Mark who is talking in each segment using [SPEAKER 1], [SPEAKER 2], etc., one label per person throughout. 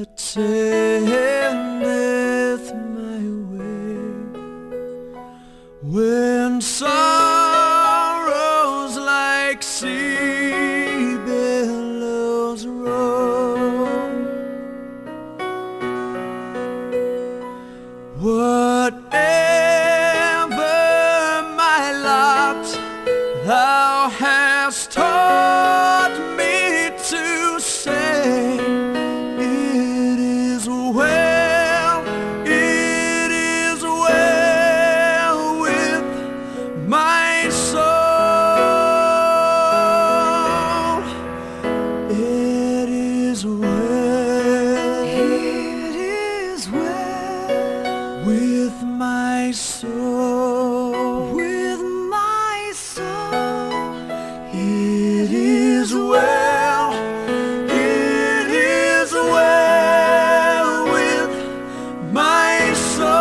[SPEAKER 1] attendeth my way when sorrows like sea billows roll. Whatever my lot, thou hast taught me to say, it is well with my soul. It is well with my soul. With my soul. It is well with my soul.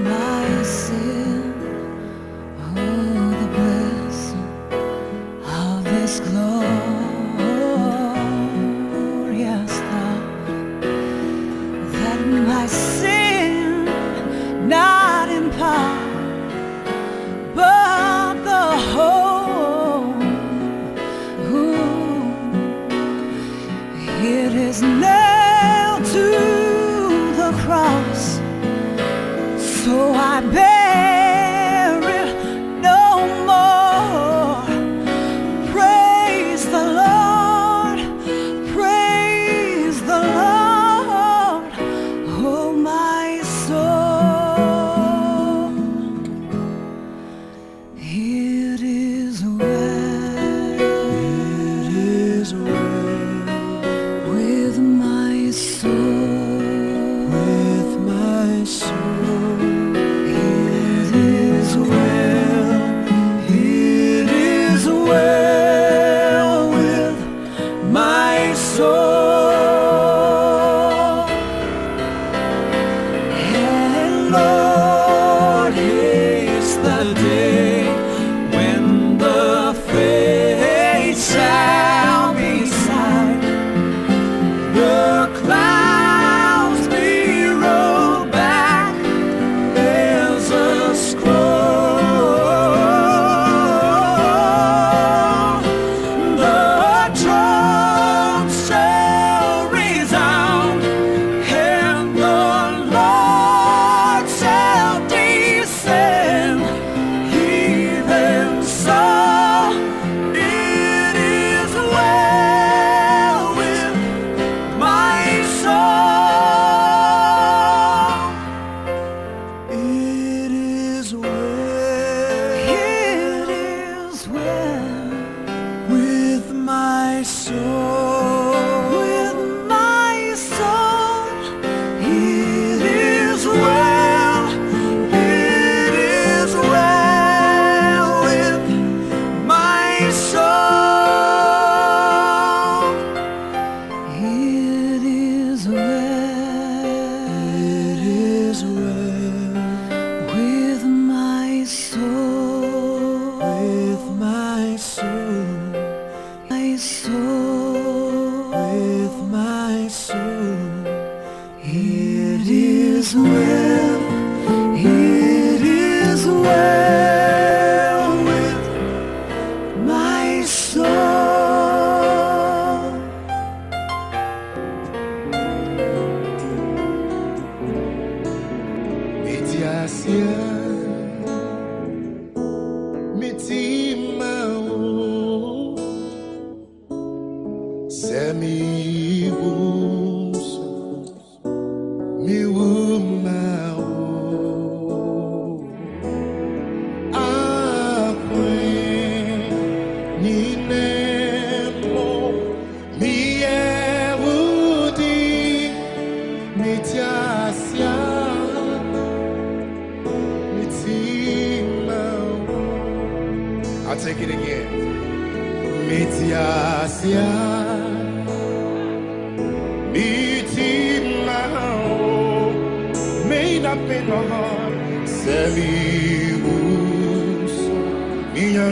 [SPEAKER 2] My sin, oh, the blessing of this glorious thought, that my sin not in part, but the whole, it is nailed to the cross, so I bear it no more. Praise the Lord, praise the Lord, oh my soul. It is well with my soul.
[SPEAKER 1] With my soul.
[SPEAKER 2] It is well
[SPEAKER 1] with my soul.
[SPEAKER 2] and
[SPEAKER 1] Lord, haste the day when the faith shall be sight, the clouds be rolled back as a scroll. The drums shall resound, and the Lord shall descend. Even so, it is well with my soul. It is
[SPEAKER 2] well
[SPEAKER 1] with my soul.
[SPEAKER 2] with my soul.
[SPEAKER 1] It is well with my soul.
[SPEAKER 2] It is
[SPEAKER 1] well
[SPEAKER 2] with my soul.
[SPEAKER 1] with my soul.
[SPEAKER 2] My soul.
[SPEAKER 1] With my soul.
[SPEAKER 2] It is well
[SPEAKER 1] with my soul.
[SPEAKER 3] Metiasia, metimao, semibus, miumao, akwe, ninemo, miewudi, metiasia. I'll take it again. Metiasia, mitimao, made up in my heart. Selibus, minha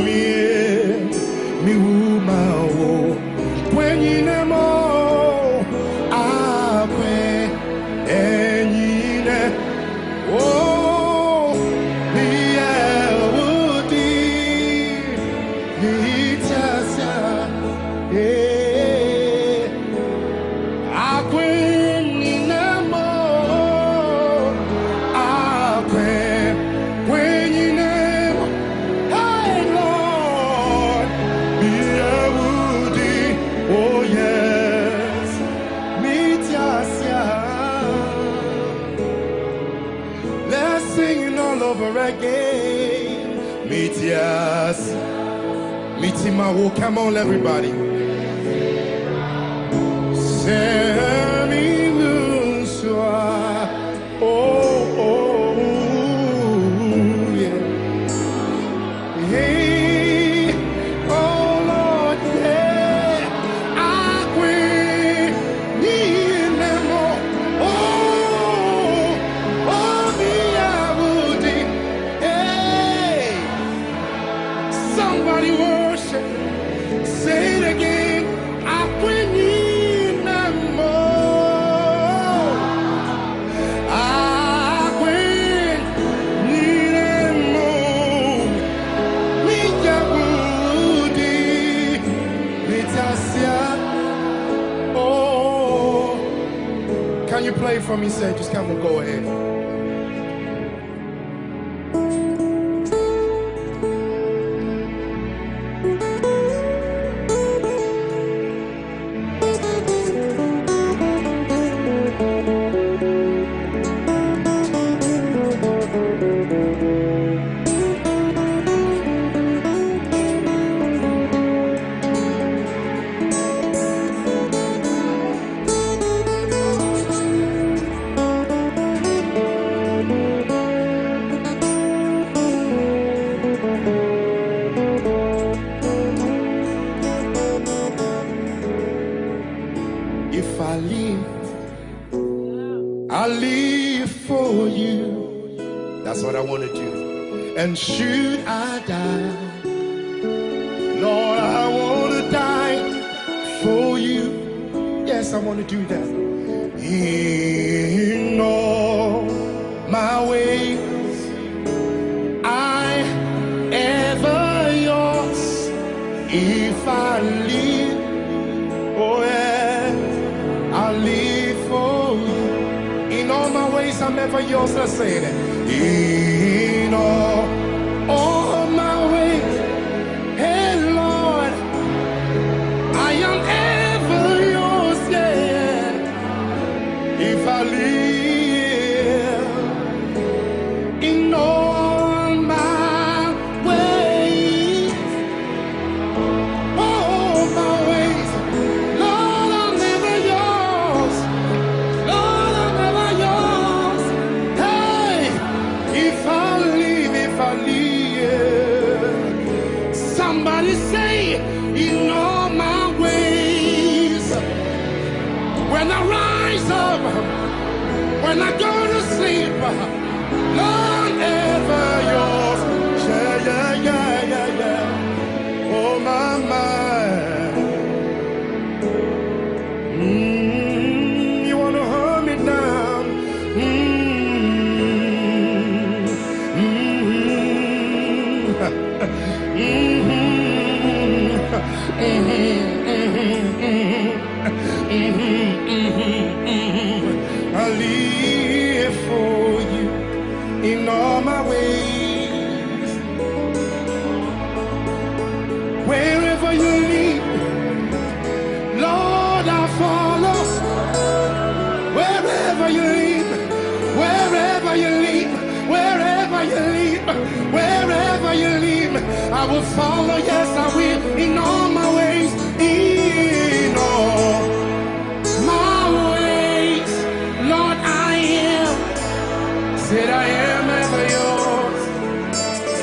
[SPEAKER 3] mi umao kwenyine mo akwe enyine oh mi ewudi mi tasa akwe nyine mo akwe kwenyine mo hey Lord mi ewudi oh yes mi tasa. Let's sing it all over again. Mitias, Mitimawo, come on, everybody. Semi Muswa, oh, yeah. Hey, oh Lord, yeah. I quit, somebody worship. Say it again. I quit I quit oh, can you play for me? Say, just come on, go ahead. If I live for you. That's what I want to do. And should I die, Lord, I want to die for you. Yes, I want to do that. In all my ways, I ever yours. If I live, oh yeah, I live for you. In all my ways, I'm ever yours. Let's say that. In all my ways, hey Lord, I am ever yours. Yeah, if I live in all my ways, all my ways, Lord, I'm never yours. Lord, I'm never yours. Hey, if I live, somebody say, in all my ways, when I rise up, when I go to sleep, Lord, ever yours. Yeah, yeah, yeah, yeah, yeah. Oh, my mind. You want to hold me down. I live for you in all my ways. Wherever you lead, Lord, I follow. Wherever you lead, wherever you lead, wherever you lead, wherever you lead, I will follow. Yes, I will. In all my ways, in all my ways, Lord, I am. Said I am ever yours.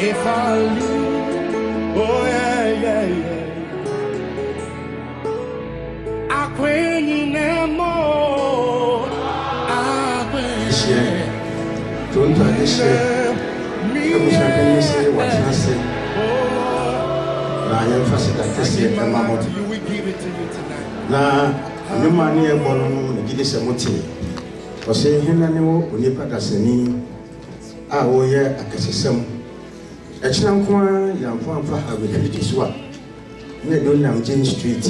[SPEAKER 3] If I live, oh yeah, yeah, yeah. I quit you no more. I quit.
[SPEAKER 4] Tunta Eshe, Kamusha Kanisi, Watasi, yɛn fa sika kɛseɛ ɛma mo na nnwuma ne yɛbɔ no ne gye de sɛ mote ɔsɛ hena ne wo onipa dasani a wɔyɛ akɛsesɛm ɛkyena nko a yɛmfa mfa abɛhwiti so a ne ɛde ɔnam Jane Street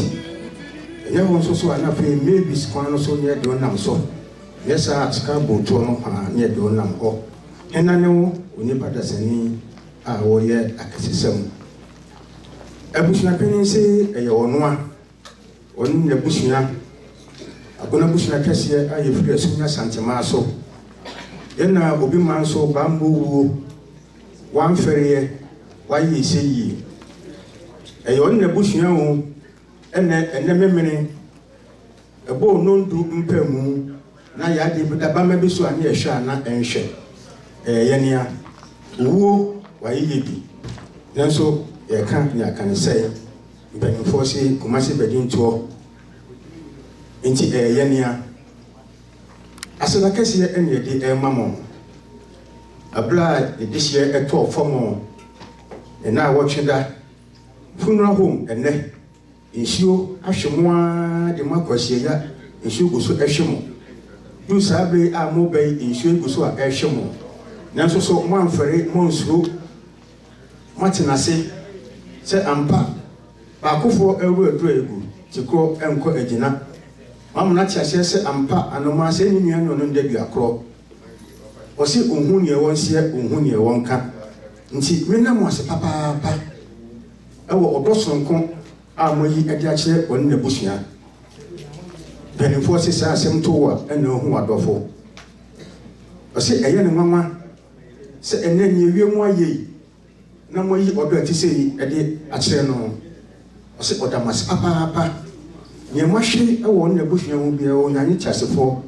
[SPEAKER 4] ɛnyɛ hɔ nso so a na afei Mavis kwan no so ne ɛde ɔnam so yɛ saa sika botoɔ no paa ne ɛde ɔnam hɔ hena ne wo onipa dasani a wɔyɛ akɛsesɛm abusua panyin sɛ ɛyɛ ɔnoa ɔno na abusua akona abusua kɛseɛ a yɛfiri asunya santemaa so yɛna obi ma nso bambɔ wuo wamfɛreɛ wayɛ sɛ yie ɛyɛ ɔno na abusua wo ɛnɛ memene ɛbɔ nondu mpamu na yɛade dabama bi so a ne yɛhwɛ a na ɛnhwɛ yɛnea owuo wayɛ bi nanso yɛka ne aka ne sɛ mpanimfoɔ se Kumasi badintoɔ nti yɛnea aseda kɛseɛ ɛne yɛde ɛma mo abla yɛde hyɛ ɛtɔɔ fam ɛna a wɔtwe da funeral home ɛnɛ nsuo ahwe mo a de mo akɔhyia nsuo gu so ɛhwe mo du saa bere a mo bɛyi nsuo gu so a ɛhwe mo nanso so mo amfɛre mo nsuro mo atenase sɛ ampa baakofoɔ awuraduru egu tikɔ ɛnkɔ agyina mamuna te aseɛ sɛ ampa anoma sɛ ne nua no nda bi akorɔ ɔse ohun ne ɛwɔ nseɛ ohun ne ɛwɔ nka nti mena mo ase papaapa ɛwɔ ɔdɔ sonko a mo yi ɛde akyerɛ ɔne na busua mpanimfoɔ se saa asɛm to wɔ ɛna ohu adɔfo ɔse ɛyɛ ne nwanwa sɛ ɛnɛ ne ewie mu ayɛ yi na mo yi ɔdɔ ɛte sɛ yi ɛde akyerɛ no ɔse ɔda mo ase papaapa nea mo ahwere ɛwɔ ɔne na busua ho biara onyanye kyɛsefoɔ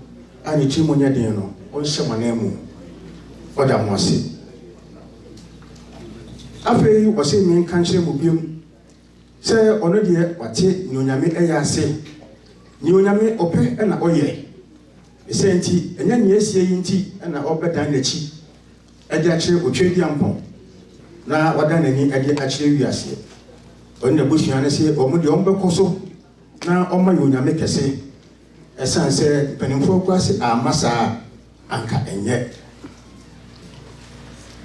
[SPEAKER 4] a ne tiri mo nyɛ den no ɔnhyɛ mo anan mu ɔda mo ase afei ɔse mi nka nkyerɛ mo biom sɛ ɔno deɛ wate ne onyame ɛyɛ ase ne onyame ɔpɛ ɛna ɔyɛ ɛsɛ nti ɛnyɛ ne asie yi nti ɛna ɔbɛdan n'akyi ɛde akyerɛ otwa di ampɔn na wada n'ani ɛde akyerɛ wiase ɔne na busua no sɛ ɔmo deɛ ɔmbɛkɔ so na ɔma yɛ onyame kɛse ɛsan sɛ mpanimfoɔ kora se ama saa anka ɛnyɛ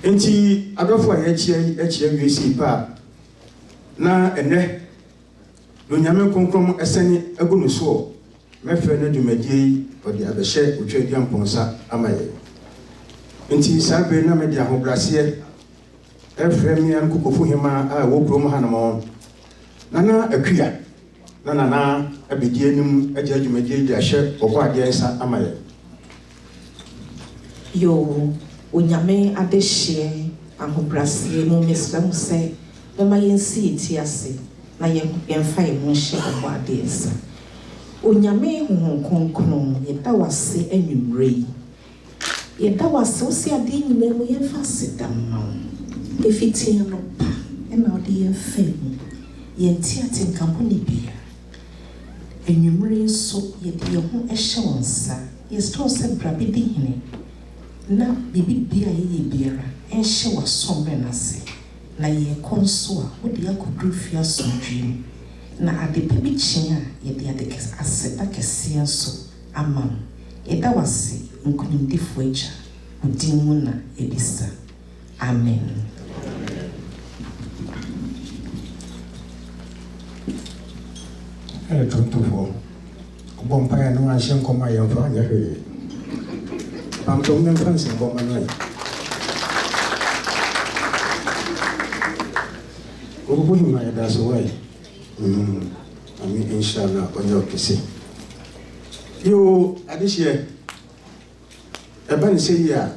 [SPEAKER 4] nti adɔfo a yɛakyia wiase pa na ɛnɛ onyame kronkron ɛsɛne agu no soɔ mɛfrɛ no dwumadie yi ɔde abɛhyɛ otwa di ampɔnsa ama yɛ nti saa bere na mede ahobraseɛ ɛfrɛ mmea nkokofo hema a ɛwɔ kurom hanom nana akua na nana abɛdi anim agya dwumadie de ahyɛ ɔbɔ adeɛ nsa ama yɛ
[SPEAKER 5] yo onyame adehyeɛ ahobraseɛ mu mesrɛ mu sɛ mama yɛnsi yɛti ase na yɛmfa yɛn ho hyɛ ɔbɔ adeɛ nsa onyame honhom kronkron yɛda wase anwummerɛ yi yɛda wase wo si adeɛ nyinaa mu yɛmfa aseda mma wo ɛfitia no pa ɛna wode yɛmfa mu yɛnti atenkampo ne bia anwummerɛ nso yɛde yɛn ho hyɛ wo nsa yɛsrɛ sɛ bra bɛdi hene na bibibia yɛyɛ biara ɛnhyɛ w'asɔmmerɛ no ase na yɛkɔ nso a wode akɔduru fie asomdwee mu na ade pa bi kyea a yɛde ade aseda kɛseɛ nso ama wo yɛda wase nkonimdifoɔ agya wo din mu na yɛbisa amen
[SPEAKER 4] tontofoɔ ɔbɔ mpaeɛ no anhyɛ nkɔm a yɛmfa anyɛ hwee pamtɔm ne mfa nsɛmbɔma no ayɛ ɔbɔbɔ hima yɛda so wae ame inshallah ɔnyɛ ɔkɛse yo adehyeɛ ɛba ne sɛ yi a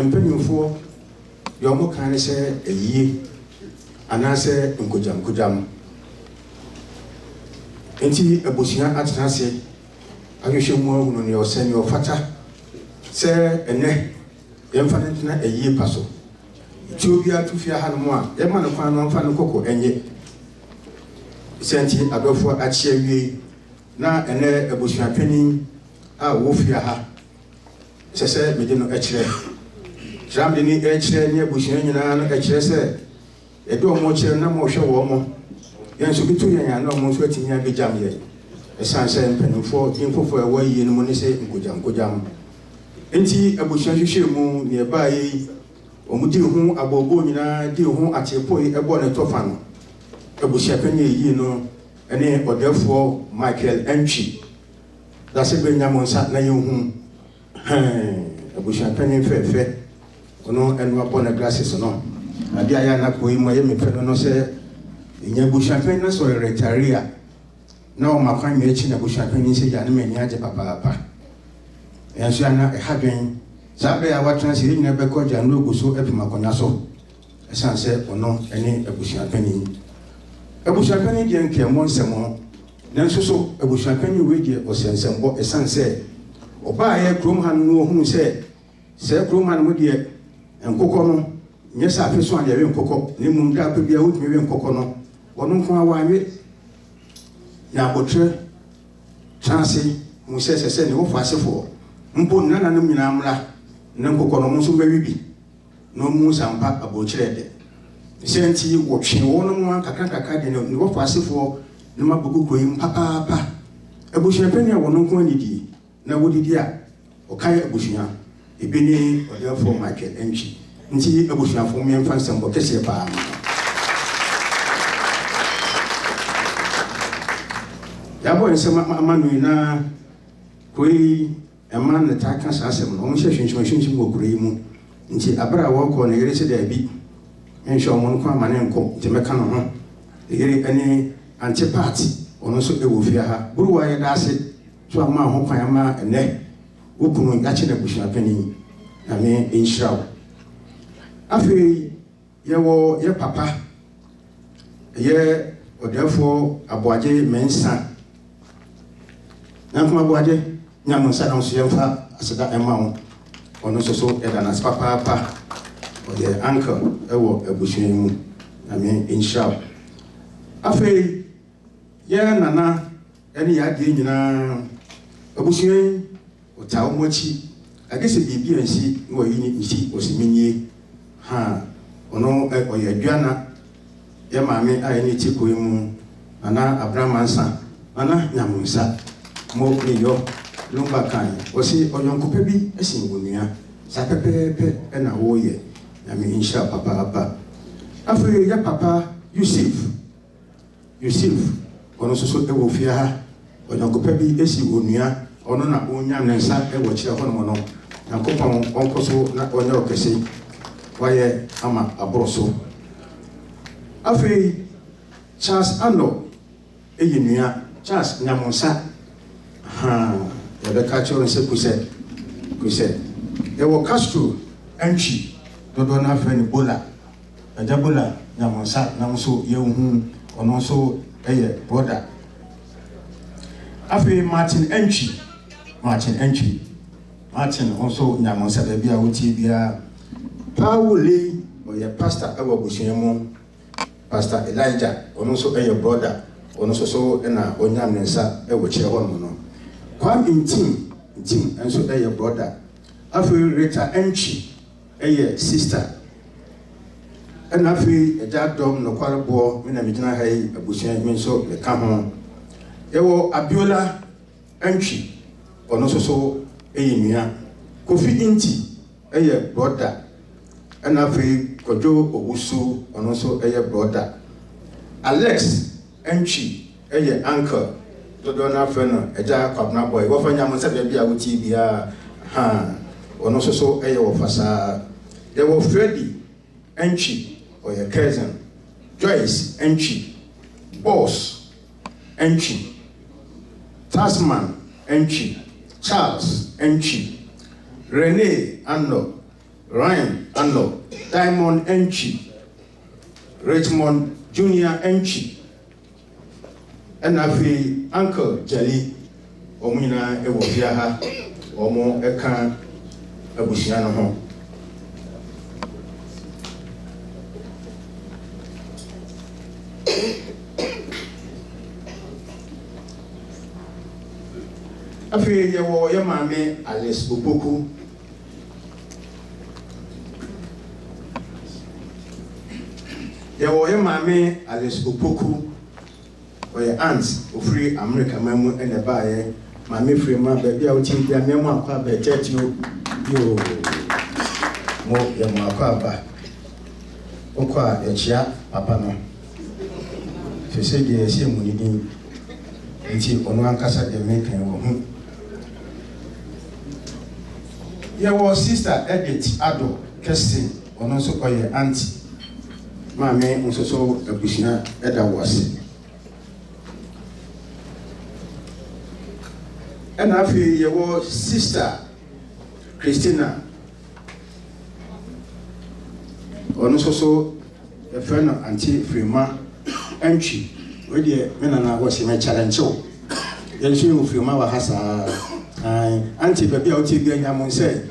[SPEAKER 4] mpanimfoɔ deɛ ɔmo ka ne sɛ ayie anaasɛ nkogyam nti abusua atena ase ahwehwɛ mu ahunu ne ɔsɛ ne ɔfata sɛ ɛnɛ yɛmfa no tena ayie pa so tuo bi ato fie ha no mu a yɛma no kwan no mfa no kɔkɔ ɛnyɛ sɛnti adɔfoɔ akyea wie na ɛnɛ abusua panin a wɔ fie ha sɛ sɛ mede no ɛkyerɛ kyerɛ mede ne ɛkyerɛ ne abusua nyinaa no ɛkyerɛ sɛ yɛde ɔmo kyerɛ na mo hwɛ wɔ mo yɛn so bitu yɛn ana ɔmo nso atumi abɛgyam yɛn ɛsan sɛ mpanimfoɔ yɛmfofo a ɛwɔ yie no mu ne sɛ nkogyam enti abusua hwehwɛ mu ne ɛbaa yi ɔmo di ho abɔbɔ nyinaa di ho atepo ɛbɔ ne tɔfa no abusua panyin yie no ɛne ɔdɛfoɔ Michael Entry dase bɛnya mo nsa na yɛhu abusua panyin fɛfɛ ɔno ɛno abɔ ne glasses no ade ayɛ anapɔ yi mu ayɛ mepɛ no sɛ ɛnya abusua panyin no sɔre retaria na ɔma kwan mɛ akyi na abusua panyin sɛ gya ne m'ani agye papaapa ɛnso ana ɛhadwen saa bɛyɛ a watena sɛ yɛnyina bɛkɔ gya no ogu so apim akɔnya so ɛsiane sɛ ɔno ɛne abusua panyin deɛ nkɛmmɔ nsɛm ho nanso so abusua panyin wei deɛ ɔsɛnsɛmbɔ ɛsiane sɛ ɔbaa yɛ kurom ha no ɔhunu sɛ kurom ha no mu deɛ nkokɔ no nyɛ sɛ afe so a deɛ ɛwe nkokɔ ne mmom da apɛ biara wotumi we nkokɔ no ɔno nko a wawe na abɔtrɛ transe mu sɛ ne wɔfa asefoɔ mpo nananom nyinaa mmra ne nkokɔ no mo nso bɛwe bi na ɔmu sampa abɔkyerɛ de sɛ nti wɔtwe wɔn no mu kakrakaka de ne wɔfa asefoɔ ne ma bɔkɔkɔ yi papaapa abusua panyin a wɔn nko anidie na wɔdidi a ɔkae abusua ebi ne ɔdɛfoɔ Michael Entry nti abusuafoɔ mmɛmfa nsɛmbɔ kɛseɛ paa yɛabɔ nsɛm ama no nyinaa koi ɛma ne taa ka saa asɛm no ɔmo hyɛ hwehwehwehwehwɛ wɔ kuro yi mu nti abere a wɔkɔ ne yere sɛ daabi nhwɛ ɔmo no kɔ ama ne nkɔ nti mɛka no ho yere ɛne antipati ɔno nso ɛwɔ fie ha buruwa yɛ daase so ama ho kwan ama ɛnɛ wokunu yɛakye na abusua panyin ame nhyira wo afei yɛwɔ yɛ papa yɛ ɔdɛfoɔ aboagye mensa nankoma aboagye nyamo nsa na nso yɛmfa aseda ɛma wo ɔno nso so ɛda nas papaapa ɔyɛ uncle ɛwɔ abusua mu ame nhyira wo afei yɛ nana ɛne yɛ adeɛ nyinaa abusua yi ɔtaa wɔn akyi agye sɛ biribi ansi wɔ yi ne nsi ɔsimenyie ɔno ɔyɛ aduana yɛ maame a yɛne ti kɔ mu nana abramansa nana nyamunsa mo ne yɔ lumba kan ɔsi ɔyɔnkopa bi ɛsi nwonua saa pɛpɛɛpɛ ɛna wɔyɛ nyame nhyira papaapa afei yɛ papa Yusuf ɔno nso so ɛwɔ fie ha ɔyɔnkopa bi ɛsi onua ɔno na ɔnya ne nsa ɛwɔ kyerɛ hɔ nom no nyankopɔn ɔnkɔ so na ɔnyɛ ɔkɛse wayɛ ama aboro so afei Charles Ano ɛyɛ nua Charles nyamonsa yɛbɛka kyerɛ no sɛ kusɛ yɛwɔ Castro Entry dodoɔ no afɛ ne Bola agya Bola nyamonsa nam so yɛhu ɔno nso ɛyɛ brother afei Martin Entry also nyamonsa baabi a wotie biara Pauli ɔyɛ pastor ɛwɔ abusua mu Pastor Elijah ɔno nso ɛyɛ brother ɔno nso so ɛna ɔnyam ne nsa ɛwɔ kyerɛ hɔ no Kwame Ntim nso ɛyɛ brother afei Rita Entry ɛyɛ sister ɛna afei ɛgya dɔm nɔkwareboɔ me na megyina ha yi abusua mi nso meka ho yɛwɔ Abiola Entry ɔno nso so ɛyɛ nua Kofi Nti ɛyɛ brother ɛna afei Kojo Owusu ɔno nso ɛyɛ brother Alex Entry ɛyɛ uncle dodoɔ no afɛ no ɛgya kwabena boy wɔfa nyamo sɛ baabi a wotie biara ɔno nso so ɛyɛ wɔ fasaa yɛwɔ Freddy Entry ɔyɛ cousin Joyce Entry Boss Entry Tasman Entry Charles Entry Renee Ano Ryan Ano Diamond Entry Richmond Junior Entry ɛna afei Uncle Jali ɔmo nyinaa ɛwɔ fie ha ɔmo ɛka abusua no ho afei yɛwɔ yɛ maame Alice Opoku yɛwɔ yɛ maame Alice Opoku oye aunt ofiri America mamu ene baaye mame free ma baby a uti bia memu akwa ba church yo mo ya mo akwa ba okwa echia papa no fese de ese mu ni din enti ono ankasa de me kan wo hu ya wo sister Edith Ado Kestin ono so oye auntie mame nso so abushina eda wase and afi ye wo sister Christina ono so a friend of auntie Frima entry we dey me na wo se me challenge o ye so you Frima wa hasa auntie baby a o ti bi anya mo say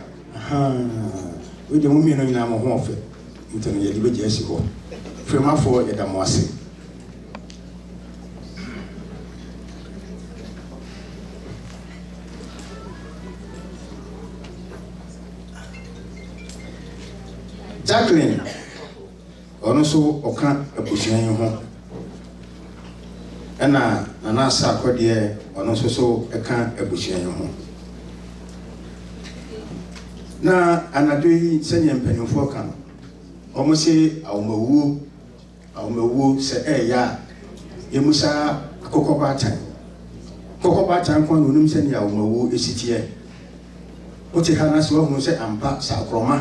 [SPEAKER 4] we dey mo mi no nyina mo ho ofe ntene ye di be jesi ho Frima for ye da mo ase Jacqueline ono so oka abusuan ho ena anasa akode ono so eka abusuan ho na anadoi senya mpanimfo kan omo se awmawu se eya yemusa akokobatan kwa nonum se ne awmawu esitie ote hana so hu se ampa sa akroma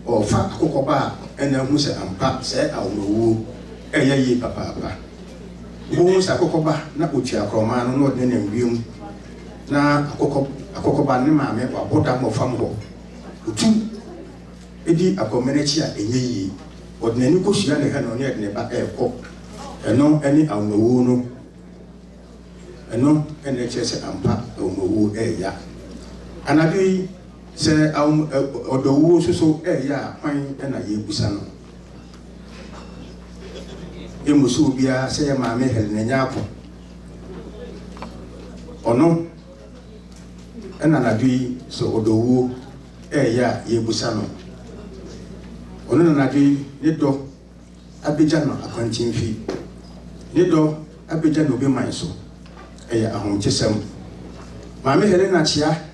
[SPEAKER 4] ofa akokoba ena hu se ampa se awmawu eya yi papa wo sa akokoba na otu akroma no no de na wiem na akokoba ne maame wa boda mo fam ho otu edi akomerechi a enyeyi odnani ko hia ne ha no ne de ba ekọ eno eni awmawu no eno ene chese ampa awmawu eya anabi se odowu so eya kwan ena yebusa no emusu bia se maame Helena Nyarkoh ono ena nabi so odowu eya yebusa no ono na nabi ne do abeja no akwantimfi ne do abeja no be man so eya ahomchesem maame Helena chia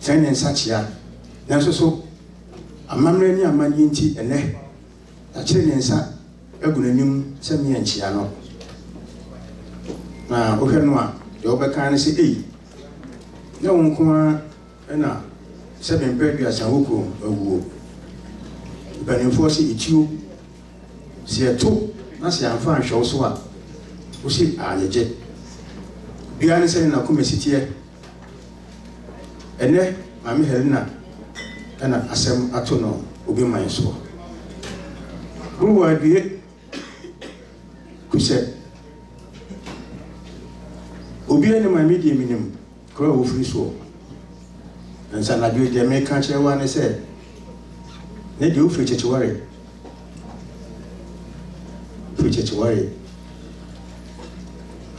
[SPEAKER 4] tene nsachia nanso so amamre ni amani nti ene akire ne nsa agunanim se me anchia no na ohwe no a de obeka ne se na wonkoma na seven pedu asanwoko awuo banimfo se etio se eto na se amfa anhwe so a wo se ayeje bia ne se na komesitie ene mami Helena ana asem ato no obi man so ruwa die kuse obi ene mami die minim kro wo free so nsa na die de me ka chewa ne se ne die wo free checheware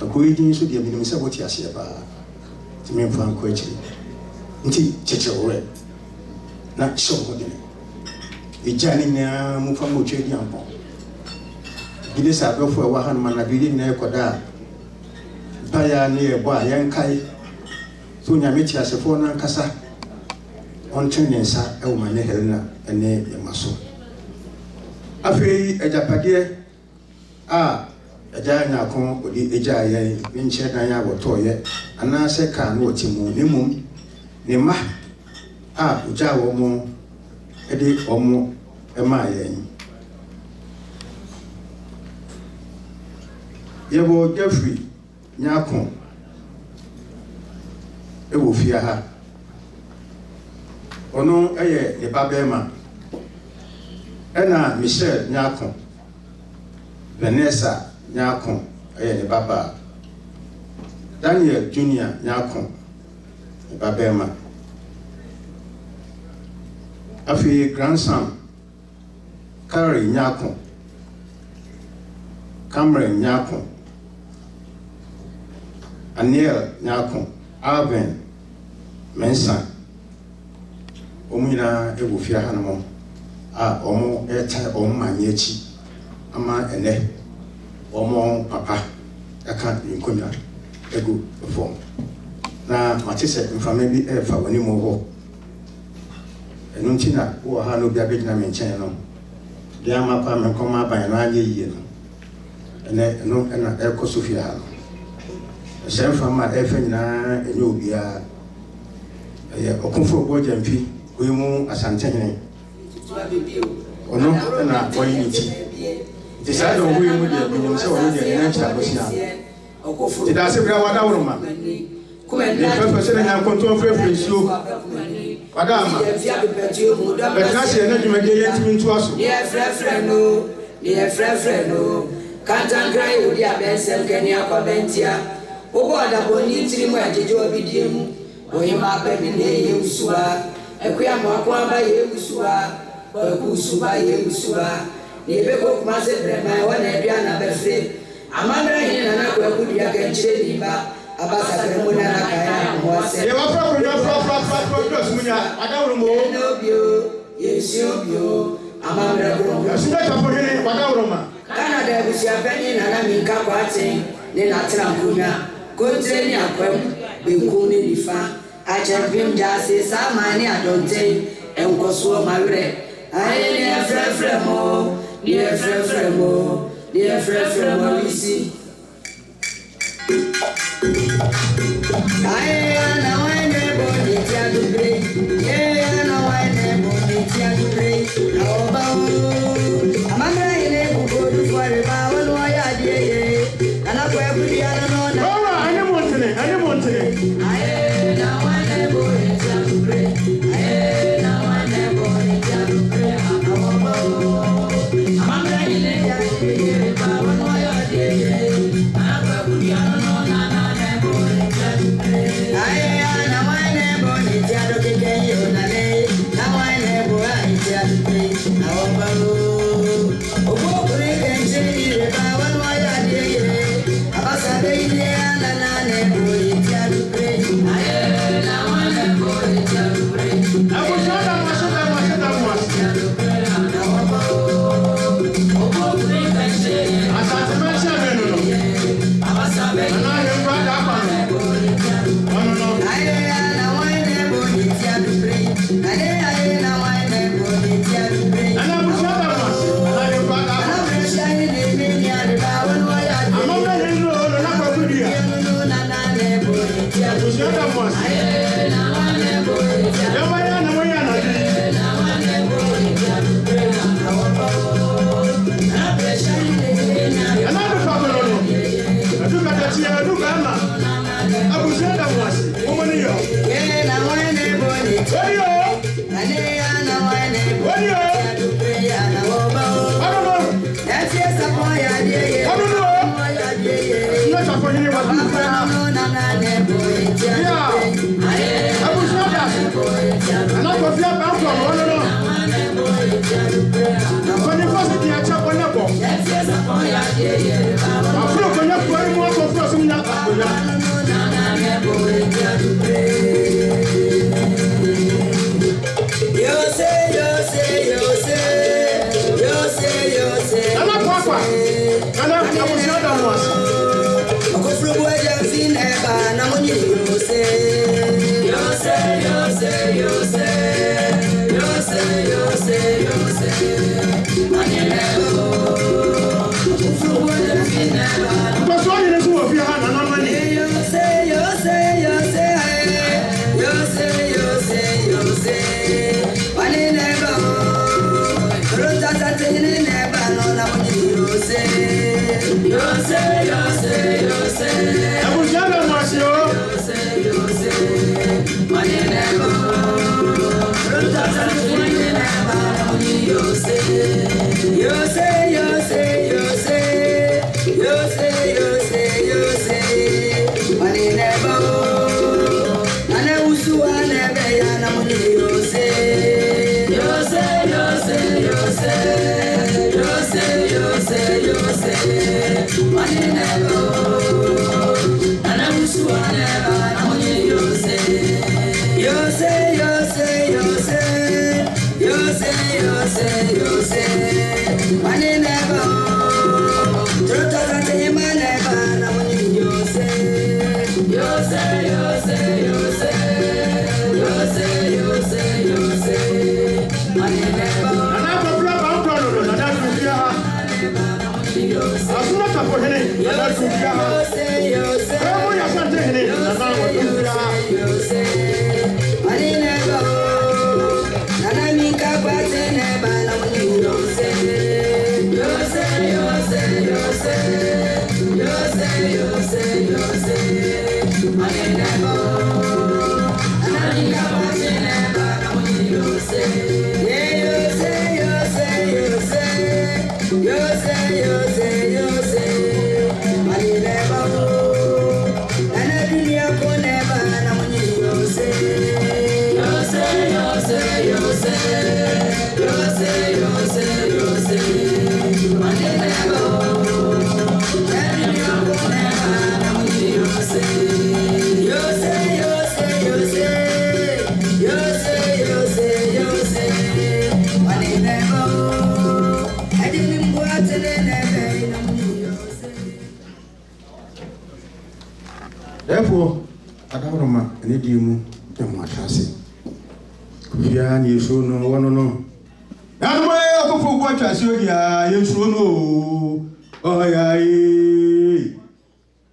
[SPEAKER 4] akoyi din so die minim se boti ase ba ti me mfa ko echi nti chechewore na shogo de ejani na mu fa mo twedi ampo gide sa befo wa han man na bi na ekoda baya ne ebo a yankai so nyame ti asefo na nkasa on twenensa e wo mane Helena ene yemaso afei ejapade a eja Nyarkoh odi eja ye nche dan ya botoye ana se ka na otimu nemum ne ma a uja wo mo ede omo e ma yen yebo Jeffrey Nyarkoh e wo fia ha ono eye ne babema ena Michelle Nyarkoh Vanessa Nyarkoh eye ne baba Daniel Junior Nyarkoh ne babema afi grandson Carrie Nyarkoh Cameron Nyarkoh Aniel Nyarkoh Alvin Mensa omina ewo fia hanamo a omo eta omo manyechi ama ene omo papa aka nkonya egu form na mate se mfama bi fa wani mo ho enu ntina wo ha no bia begina me nchen no dia ma pa me koma ban no anye yie no ene no na eko sofia ha no se mfama fa nyina enye obia okunfo bo jampi oyimu asantehene ono na oyiniti ti sa do oyimu de binyum se ono de na ncha bosia ti da se bra wada woroma ne fa se na Nyarkoh to frefre sio wada ama betna se na dwuma de yentimi nto aso
[SPEAKER 6] ne frefre no kantankra yodi abensem kani akwabentia obo adaboni tiri mu ajeje obidie mu oyima baby ne yeusua ekuya mwako aba yeusua okusuba yeusua ne beko kuma se brema wana edua na befre amandra hine na nakwa kudia kenchire niba abasa kremuna na kaya mwase
[SPEAKER 4] ye wa fra munya adawro mo
[SPEAKER 6] nobio yesiobio amandra kronga
[SPEAKER 4] sinde tapo hine wadawro ma
[SPEAKER 6] Canada ebusia penyi na na minka kwate ne na trankunya kontre ni akwem benkuni nifa achempim jase samani adonte enkoso mawre aye ni efrefremo wisi aye na wene boni tiadubre ye na wene boni tiadubre na obawo amandra ile kugodu fare ba wonu ya die ana kwa ebudi ana no na
[SPEAKER 4] ane montene
[SPEAKER 6] aye na wene boni tiadubre aye na wene boni tiadubre na obawo amandra ile ya die ba wonu ya die ana kwa ebudi ana no na boni tiadubre aye na wene boni tiadubre kenyo na le na wene boni tiadubre na obawo Money
[SPEAKER 4] Therefore, Adama, I need you to Matasi. Kufiani, you should know one no. And why I go for what I said, you should know. Oh, yeah.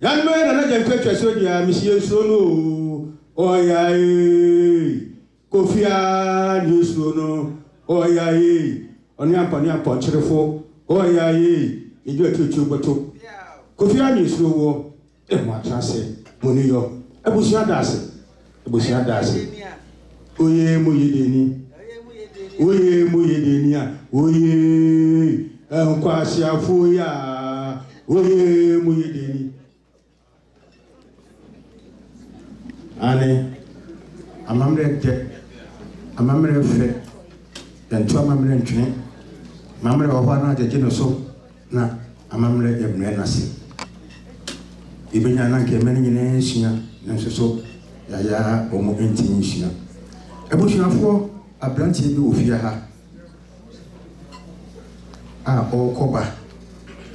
[SPEAKER 4] Young man, another picture said, Monsieur Sono. Oh, yeah. Kofiani, you should know. Oh, yeah. On your portrait. Oh, yeah. You do a two but two. Kofiani, you should know. Matasi. Moniyo, ebusia dase. Oye muyedeni. Oye, Kwasi afoya. Oye muyedeni. Ane, amamre fe. Yantu amamre ntwe. Mamre wa na jeje no so na amamre emre nase. Ibenya na nke meni nyine hia na nsoso ya omo entin hia ebusuafo abrantie bi ofia ha a okoba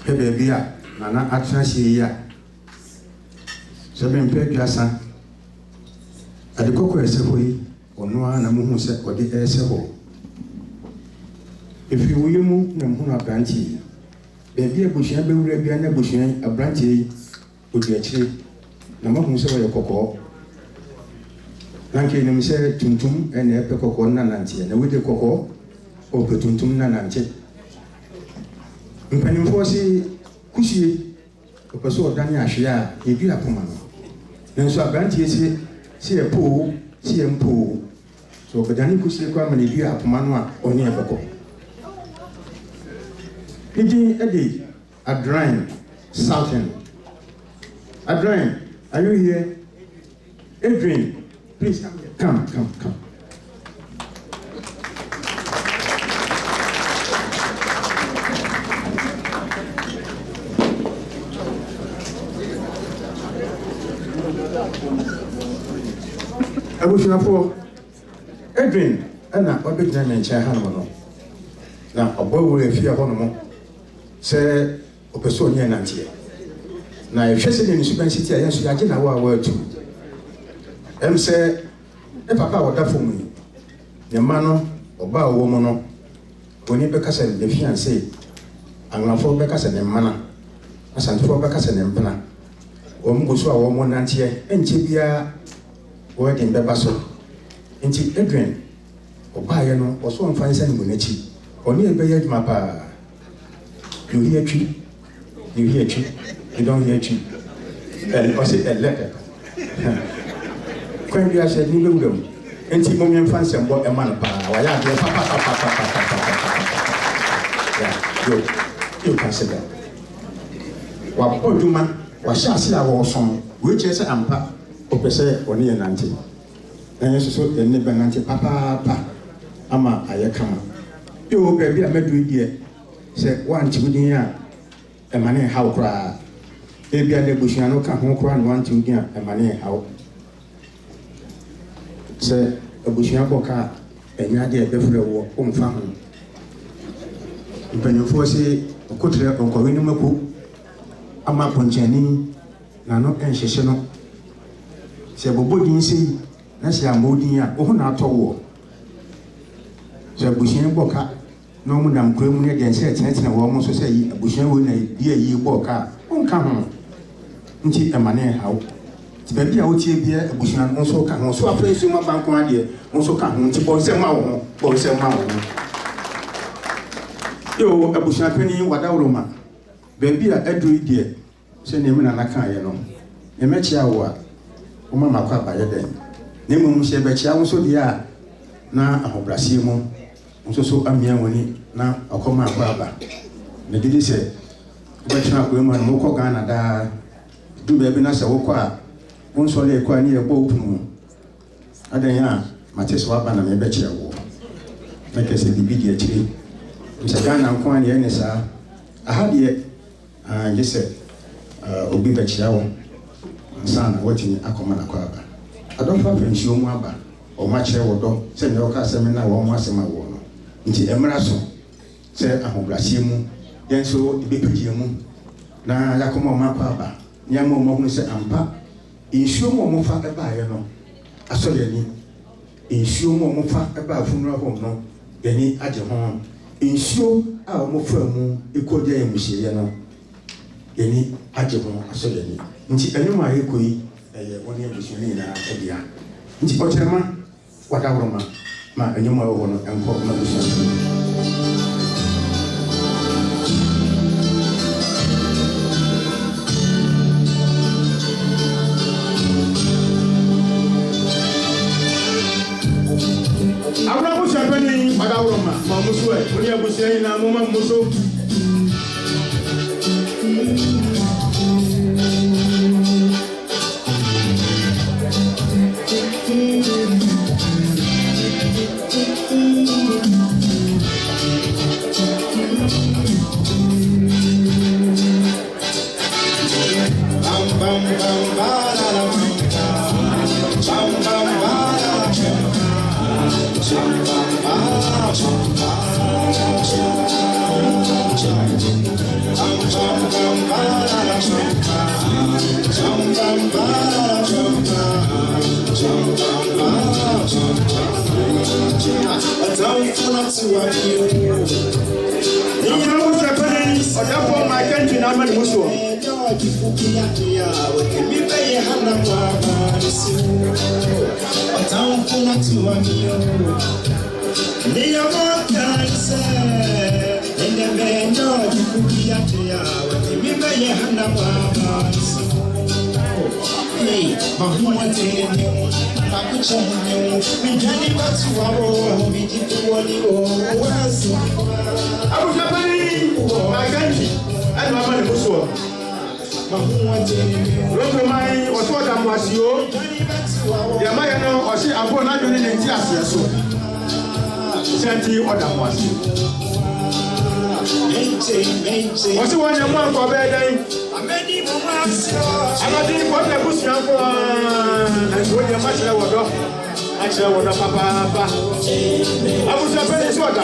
[SPEAKER 4] hebe bia na atrahye ya sebe mpedwasa adekoko esefo yi ono na muhu se odi esefo efi uyemu na muhu abrantie bebi ebusua bewura bia na ebusua abrantie Udiachi, Namahu Sawa Coco Nanki Nimse Tuntum and Epecoco Nananti, and with the Coco or Petuntum Nananti. In Penimfosi, Kushi, a person Dania Shia, if you are Pumano. Then so Banti see a pool, see a pool. So Badani Kushi come and if you are Pumanoa or near Coco. Pidgin Eddie, a drying, Southern. Adrian, are you here? Adrian, please come here. Come. I wish you for Adrian, and I will be done in Chahano. Now, a boy will fear Honomo. Say, Opesonia Nantia. Na ehwese ne nsubansiti ayenso yaje na wa atu em se e papa woda fomu ni ne ma no oba wo mu no oni be kasa ne fiancé anglafo be kasa ne mana asantefo be kasa ne mpana o mu so a wo mo nante enche bia wo de be baso enti Adrian oba ye no o so mfa nsa ne mu nachi oni e be ye djuma pa you hear tree you don't hear you. Or say a letter. When you are said, you will go. And see, Mummy and Fancy and what a man. You consider. What poor woman was shall see our song, which is a ampa, or per se, or near Nancy. And yes, so the neighbor Nancy, Papa, Ama, I come. You baby, I met you here. Say, one to dinner, a money how cry. Baby, I never can home cry and want to get a money how. Say, a bushia boca, and you had a better walk on family. When you foresee a cotter on Corinamaku, a map on Jenny, Nano and Shishano. Say, Bobo see, that's your modia, or not a war. Say, bushia boca, no madam criminal against it, and almost say, a bushia will be a year boca. onka ho nti emane hawo ti ba bia wotie bia abusua no so ka ho so afrensu ma banko ade so ka ho nti bonsem ma wo yo abusua pani wadawroma ba bia aduru die se ne me na naka ye no e mechia wo a wo ma makwa abaye den ne mu se be chia wo so dia na ahobrase mu nso so amia woni na akoma akwa aba ne didi se obetuna ko mu na mo ko Ghana da du be bi na se wo ko a won so le ko ani e bo opumu adan ya matese wa ba na me be chia wo na kese bibi di akiri nse Ghana ko ani e ne sa aha de jese obi be chia wo sana wati akoma na kwa aba adonfa pension mu aba o ma kire wo do se ne o ka se me na wo mo asema wo no nti emra so se ahobrase mu yenso ibepedie mu na yakoma o ma kwa aba nyama o ma hunu se ampa insuo mo mo fa eba ye no aso ye ni insuo mo mo fa eba funura ho no ye ni age ho insuo a o mo fa mu ekodia ye muhye no ye ni age ho aso ye ni nti enuma ye koyi eye woni abusu ni na edia nti ocherema wadawroma ma enuma wo no enko na busu Abraham Shapani wadawroma ma musu e woni abusu ni na mama musu What's one and one for bed? I'm not what I was young for. And when you're much lower, actually, what Papa. I was a very short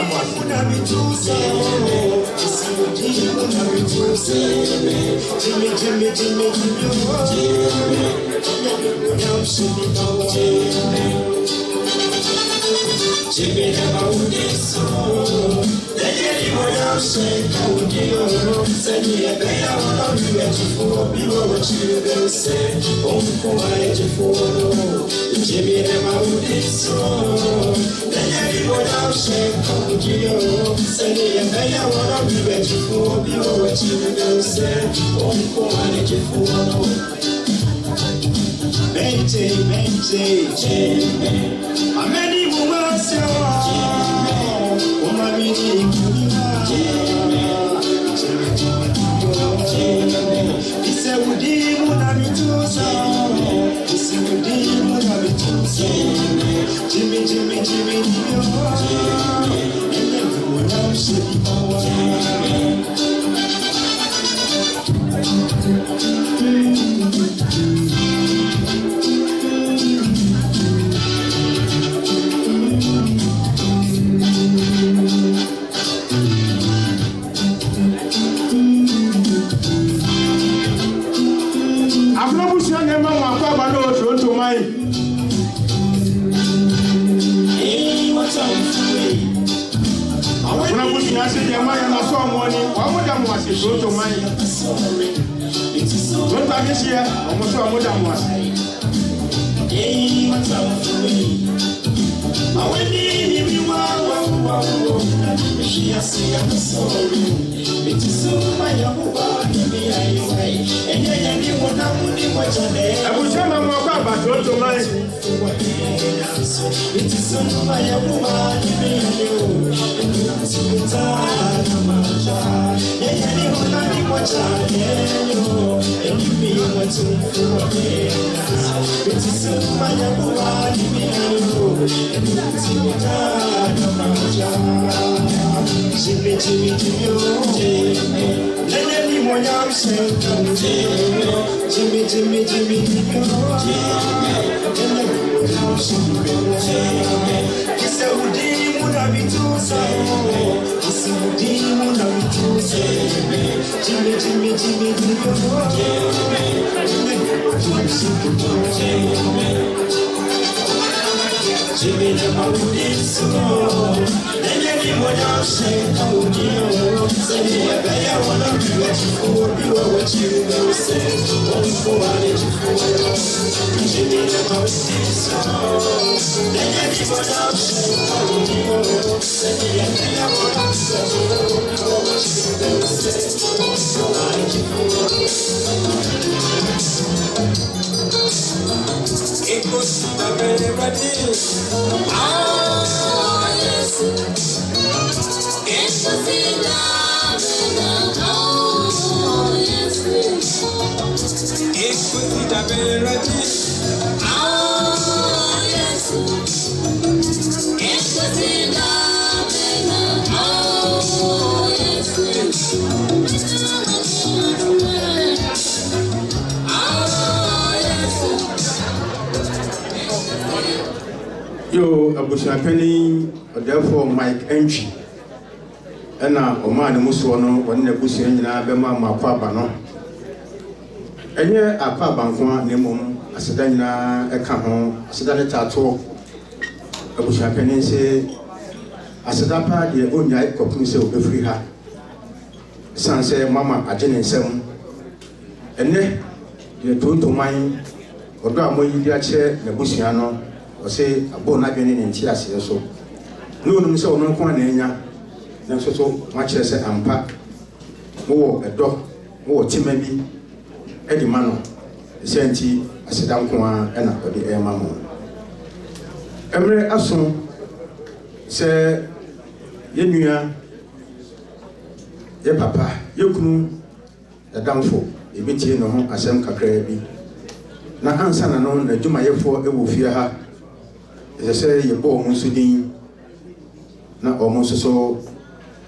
[SPEAKER 4] deɛ ma yɛ na so ɔmo ani ɔmo da mo ase so to man don't have this here ɔmo so ɔmo da mo ase Abushama mwaka batoto mai Yo, Abushapeni, therefore Mike Entry. And now, Oman Musuano, when the Busian Bema Mapabano. And here, a Pabanqua, Nemum, Asadana, Ekaho, Asadana Tato, Abushapeni say, Asadapa, the Unya, Copinse will be free her. San say, Mamma, a Jenny 7. And then, the two to mine, or Damo India chair, the Busiano. Say a bone again in Tias, so no, so no quanania, then so much as a ampa, more a dog, more timidly, Eddie Mano, the Senti, a sedan quan, and a the air mamma. Every asson say, Yenuya, ye papa, you can the downfall, a bit in no home as some cacrabi. Na answer no, the Juma for a will fear her. As I say, you bought Musudin, not almost so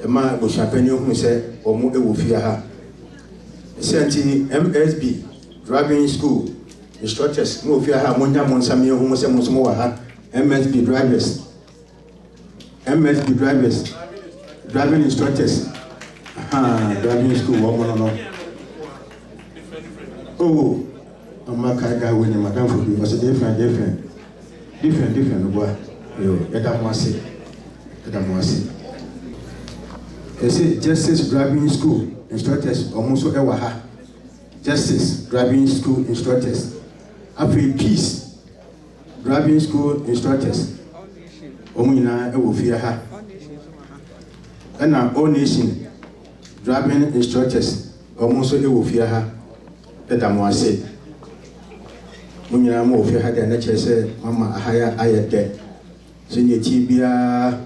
[SPEAKER 4] a man was champagne who said, or more will fear her. Senti MSB, driving school, instructors, move fear her, Monja Monsamio, who was more her, MSB drivers, driving instructors, driving school, woman. Oh, I'm not winning, Madame, for you was a different. Different, boy. Edamwasi. They say Justice Driving School instructors almost ewaha. Justice Driving School instructors. After Peace Driving School instructors. Omina ewofia ha. And now All Nation Driving instructors almost ewofia ha. Edamwasi. Munyina mo ofia ha de na chese mama ahaya ayede so ne ti bia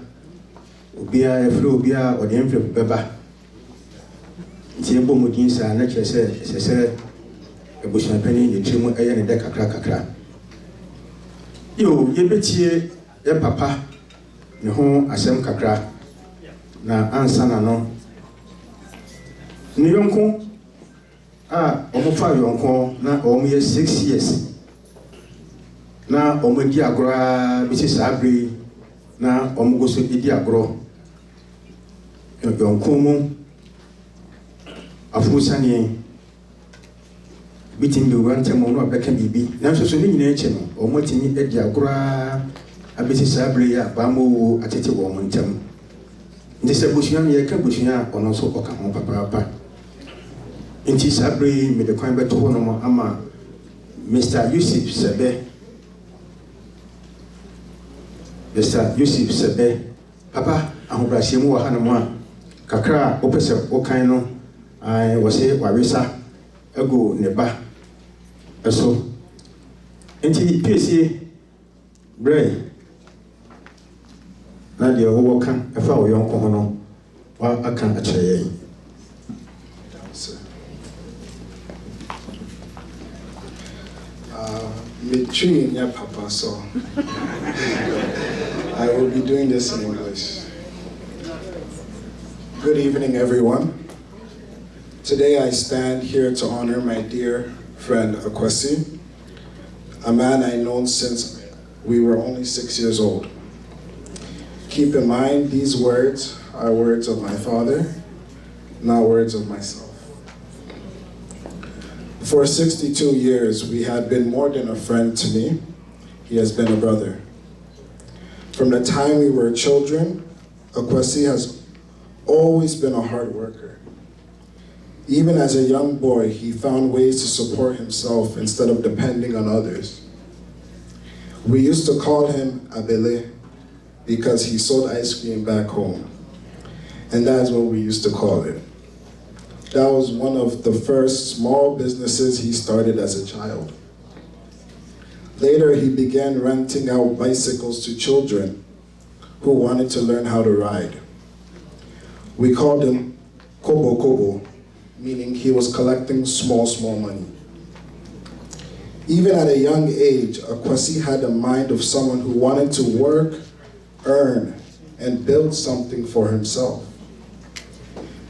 [SPEAKER 4] obia efre obia ode enfre beba ti ebo modin sa na chese sese ebushan pani ne trimu eye ne de kakra yo ye betie ye papa ne ho asem kakra na ansa na no ne yonko omofa yonko na omo ye 6 years na omudi agora bisi sabri na omugoso idi agoro yonkomu afusani bitin bi wantemo no abeka bibi na so ni nyina eche no omotimi idi agora abisi sabri ya ba mo atete wo mo ntem This is Bushian, Yakabushia, or also Okamo Papa. Inti Sabri made the coin back to Honomo Ama Mr. Yusuf Sebe. Mr. Yusuf Sebe. Papa, I'm Brashimu Hanama. Kakra, Opesa Okaino. I was here, Warisa, Ego Neba. So, Inti PC Bray. Nadia Wokan, a foul young Kohono, while I can't achieve.
[SPEAKER 7] Tree in your papa, so I will be doing this in English. Good evening, everyone. Today I stand here to honor my dear friend Kwasi, a man I've known since we were only 6 years old. Keep in mind, these words are words of my father, not words of myself. For 62 years, we had been more than a friend to me. He has been a brother. From the time we were children, Kwasi has always been a hard worker. Even as a young boy, he found ways to support himself instead of depending on others. We used to call him Abele because he sold ice cream back home. And that's what we used to call it. That was one of the first small businesses he started as a child. Later, he began renting out bicycles to children who wanted to learn how to ride. We called him Kobo Kobo, meaning he was collecting small money. Even at a young age, Kwasi had the mind of someone who wanted to work, earn, and build something for himself.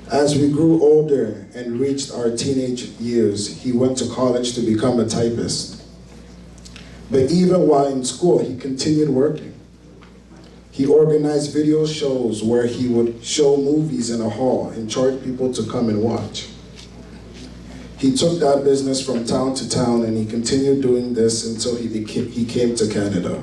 [SPEAKER 7] As we grew older and reached our teenage years, he went to college to become a typist. But even while in school, he continued working. He organized video shows where he would show movies in a hall and charge people to come and watch. He took that business from town to town, and he continued doing this until he came to Canada.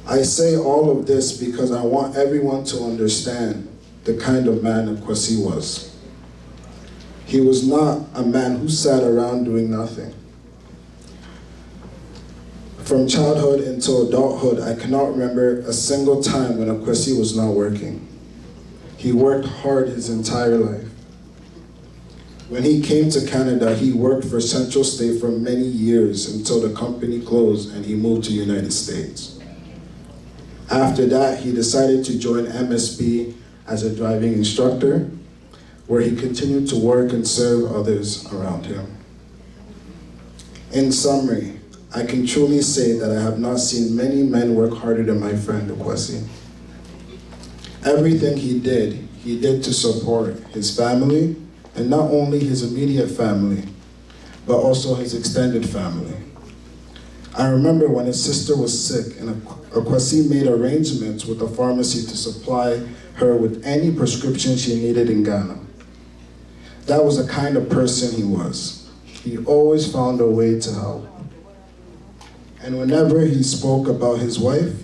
[SPEAKER 7] I say all of this because I want everyone to understand the kind of man that Kwasi was. He was not a man who sat around doing nothing. From childhood until adulthood, I cannot remember a single time when Kwasi was not working. He worked hard his entire life. When he came to Canada, he worked for Central State for many years until the company closed and he moved to the United States. After that, he decided to join MSP as a driving instructor, where he continued to work and serve others around him. In summary, I can truly say that I have not seen many men work harder than my friend Kwasi. Everything he did to support his family, and not only his immediate family, but also his extended family. I remember when his sister was sick, and Kwasi made arrangements with the pharmacy to supply her with any prescription she needed in Ghana. That was the kind of person he was. He always found a way to help. And whenever he spoke about his wife,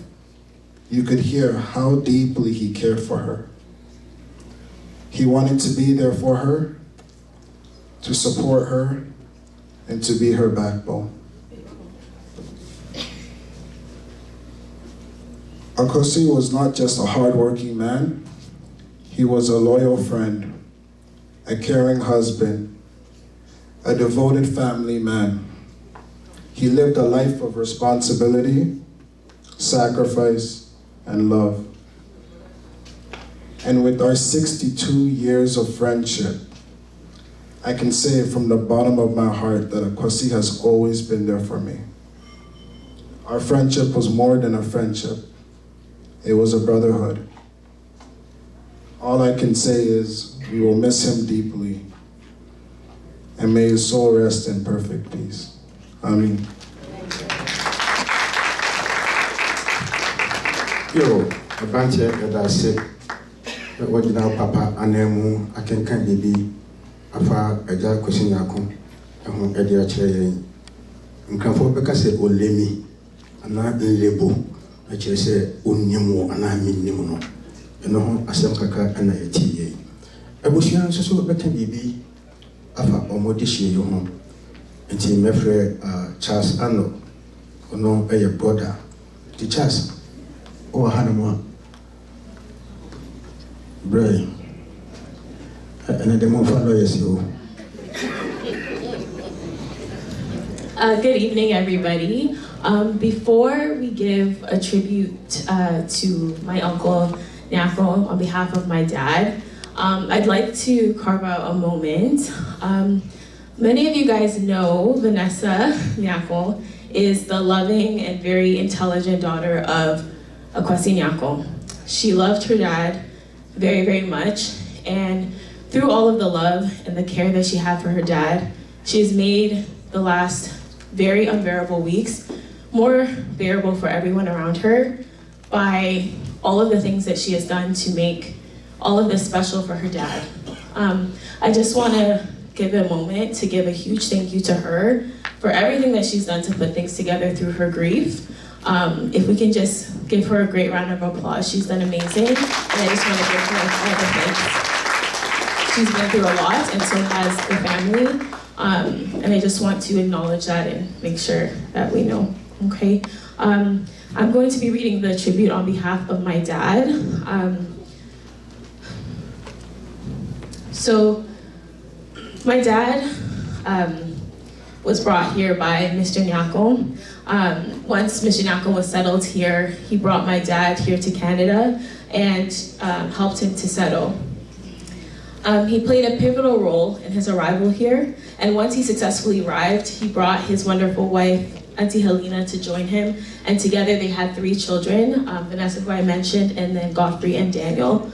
[SPEAKER 7] you could hear how deeply he cared for her. He wanted to be there for her, to support her, and to be her backbone. Kwasi was not just a hardworking man, he was a loyal friend, a caring husband, a devoted family man. He lived a life of responsibility, sacrifice, and love. And with our 62 years of friendship, I can say from the bottom of my heart that Kwasi has always been there for me. Our friendship was more than a friendship. It was a brotherhood. All I can say is we will miss him deeply, and may his soul rest in perfect peace. Amen.
[SPEAKER 4] Yo, a bunch of that said, what did our papa and Nemu, I can be afa a jar question Nyarkoh, and whom Edia Chain. And come for because it will let me, and not in label, which I say, Unimo, and I mean Nimono. ɛno ho asɛm kakra ana yɛtie yɛ. Abusua nso so bɛka biribi afa ɔmo de hyie yi ho. Nti mɛfrɛ Charles Ano ɔno ɛyɛ brother. Ti Charles ɔwɔ ha no mu a brɛ ɛna de mo fa lawyers yi o.
[SPEAKER 8] Good evening, everybody. Before we give a tribute to my uncle Nyarkoh on behalf of my dad, I'd like to carve out a moment. Many of you guys know Vanessa Nyarkoh is the loving and very intelligent daughter of Kwasi Nyarkoh. She loved her dad very, very much, and through all of the love and the care that she had for her dad, she's made the last very unbearable weeks more bearable for everyone around her by all of the things that she has done to make all of this special for her dad. I just want to give a moment to give a huge thank you to her for everything that she's done to put things together through her grief. If we can just give her a great round of applause, she's done amazing, and I just want to give her all the thanks. She's been through a lot, and so has the family. And I just want to acknowledge that and make sure that we know, okay? I'm going to be reading the tribute on behalf of my dad. So my dad was brought here by Mr. Nyarkoh. Once Mr. Nyarkoh was settled here, he brought my dad here to Canada and helped him to settle. He played a pivotal role in his arrival here, and once he successfully arrived, he brought his wonderful wife, Auntie Helena, to join him, and together they had 3 children, Vanessa, who I mentioned, and then Godfrey and Daniel.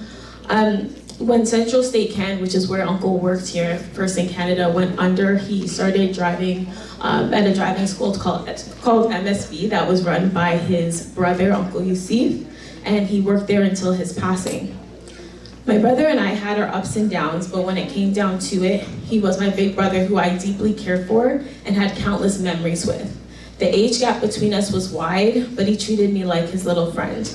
[SPEAKER 8] When Central State Can, which is where Uncle worked here, first in Canada, went under, he started driving at a driving school called MSB that was run by his brother, Uncle Yusuf, and he worked there until his passing. My brother and I had our ups and downs, but when it came down to it, he was my big brother who I deeply cared for and had countless memories with. The age gap between us was wide, but he treated me like his little friend.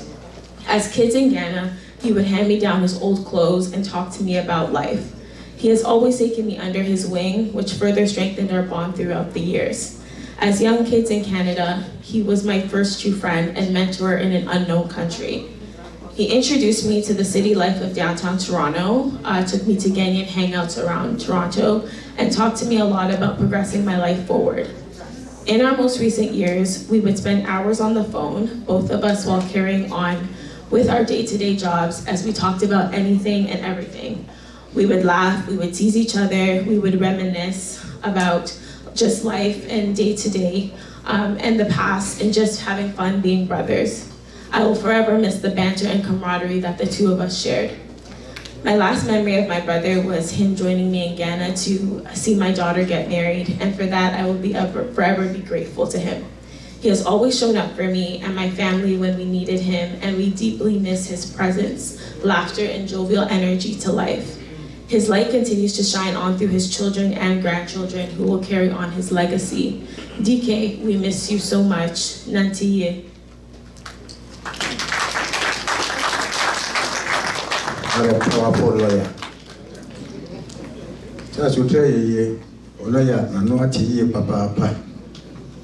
[SPEAKER 8] As kids in Ghana, he would hand me down his old clothes and talk to me about life. He has always taken me under his wing, which further strengthened our bond throughout the years. As young kids in Canada, he was my first true friend and mentor in an unknown country. He introduced me to the city life of downtown Toronto, took me to Ghanaian hangouts around Toronto, and talked to me a lot about progressing my life forward. In our most recent years, we would spend hours on the phone, both of us, while carrying on with our day-to-day jobs as we talked about anything and everything. We would laugh, we would tease each other, we would reminisce about just life and day-to-day, and the past, and just having fun being brothers. I will forever miss the banter and camaraderie that the two of us shared. My last memory of my brother was him joining me in Ghana to see my daughter get married, and for that I will forever be grateful to him. He has always shown up for me and my family when we needed him, and we deeply miss his presence, laughter, and jovial energy to life. His light continues to shine on through his children and grandchildren who will carry on his legacy. DK, we miss you so much. Nantiye.
[SPEAKER 4] I'm a powerful lawyer. Just to tell you, lawyer, I know what you papa.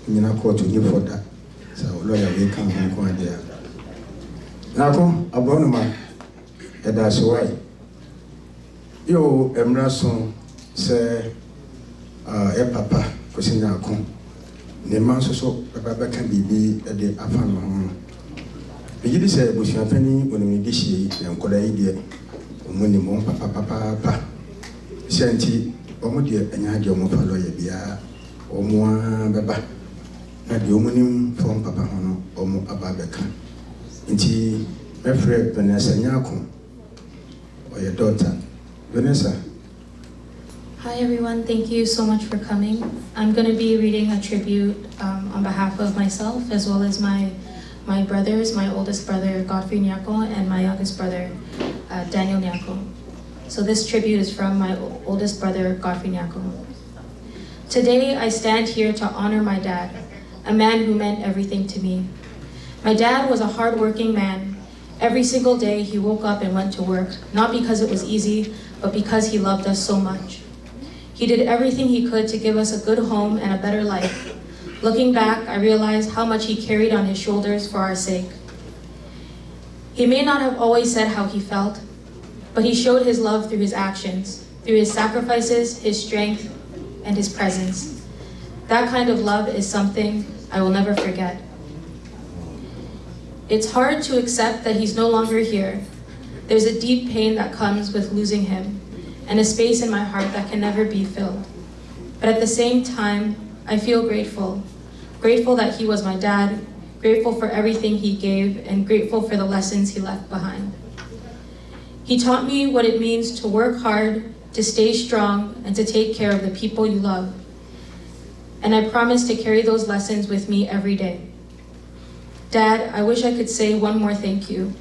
[SPEAKER 4] Nyarkoh to give for that. So lawyer, we come and go there. Nyarkoh, abonoma, and that's why. Yo, Emrason say, papa, Kwasi Nyarkoh. The man so papa can be at the afternoon. Begin to say, Bushafani, when we dish and call idea, when the mom papa, Shanty, Omodia, and had your mother lawyer beer, or more baba, not the woman from Papa Hono, or more ababeka. Inti, my friend Vanessa Nyarkoh, or your daughter, Vanessa.
[SPEAKER 9] Hi everyone, thank you so much for coming. I'm going to be reading a tribute on behalf of myself, as well as my brothers, my oldest brother Godfrey Nyarkoh and my youngest brother Daniel Nyarkoh. So this tribute is from my oldest brother Godfrey Nyarkoh. Today I stand here to honor my dad, a man who meant everything to me. My dad was a hardworking man, Every single day he woke up and went to work, not because it was easy, but because he loved us so much. He did everything he could to give us a good home and a better life. Looking back, I realized how much he carried on his shoulders for our sake. He may not have always said how he felt, but he showed his love through his actions, through his sacrifices, his strength, and his presence. That kind of love is something I will never forget. It's hard to accept that he's no longer here. There's a deep pain that comes with losing him, and a space in my heart that can never be filled. But at the same time, I feel grateful. Grateful that he was my dad, grateful for everything he gave, and grateful for the lessons he left behind. He taught me what it means to work hard, to stay strong, and to take care of the people you love. And I promise to carry those lessons with me every day. Dad, I wish I could say one more thank you.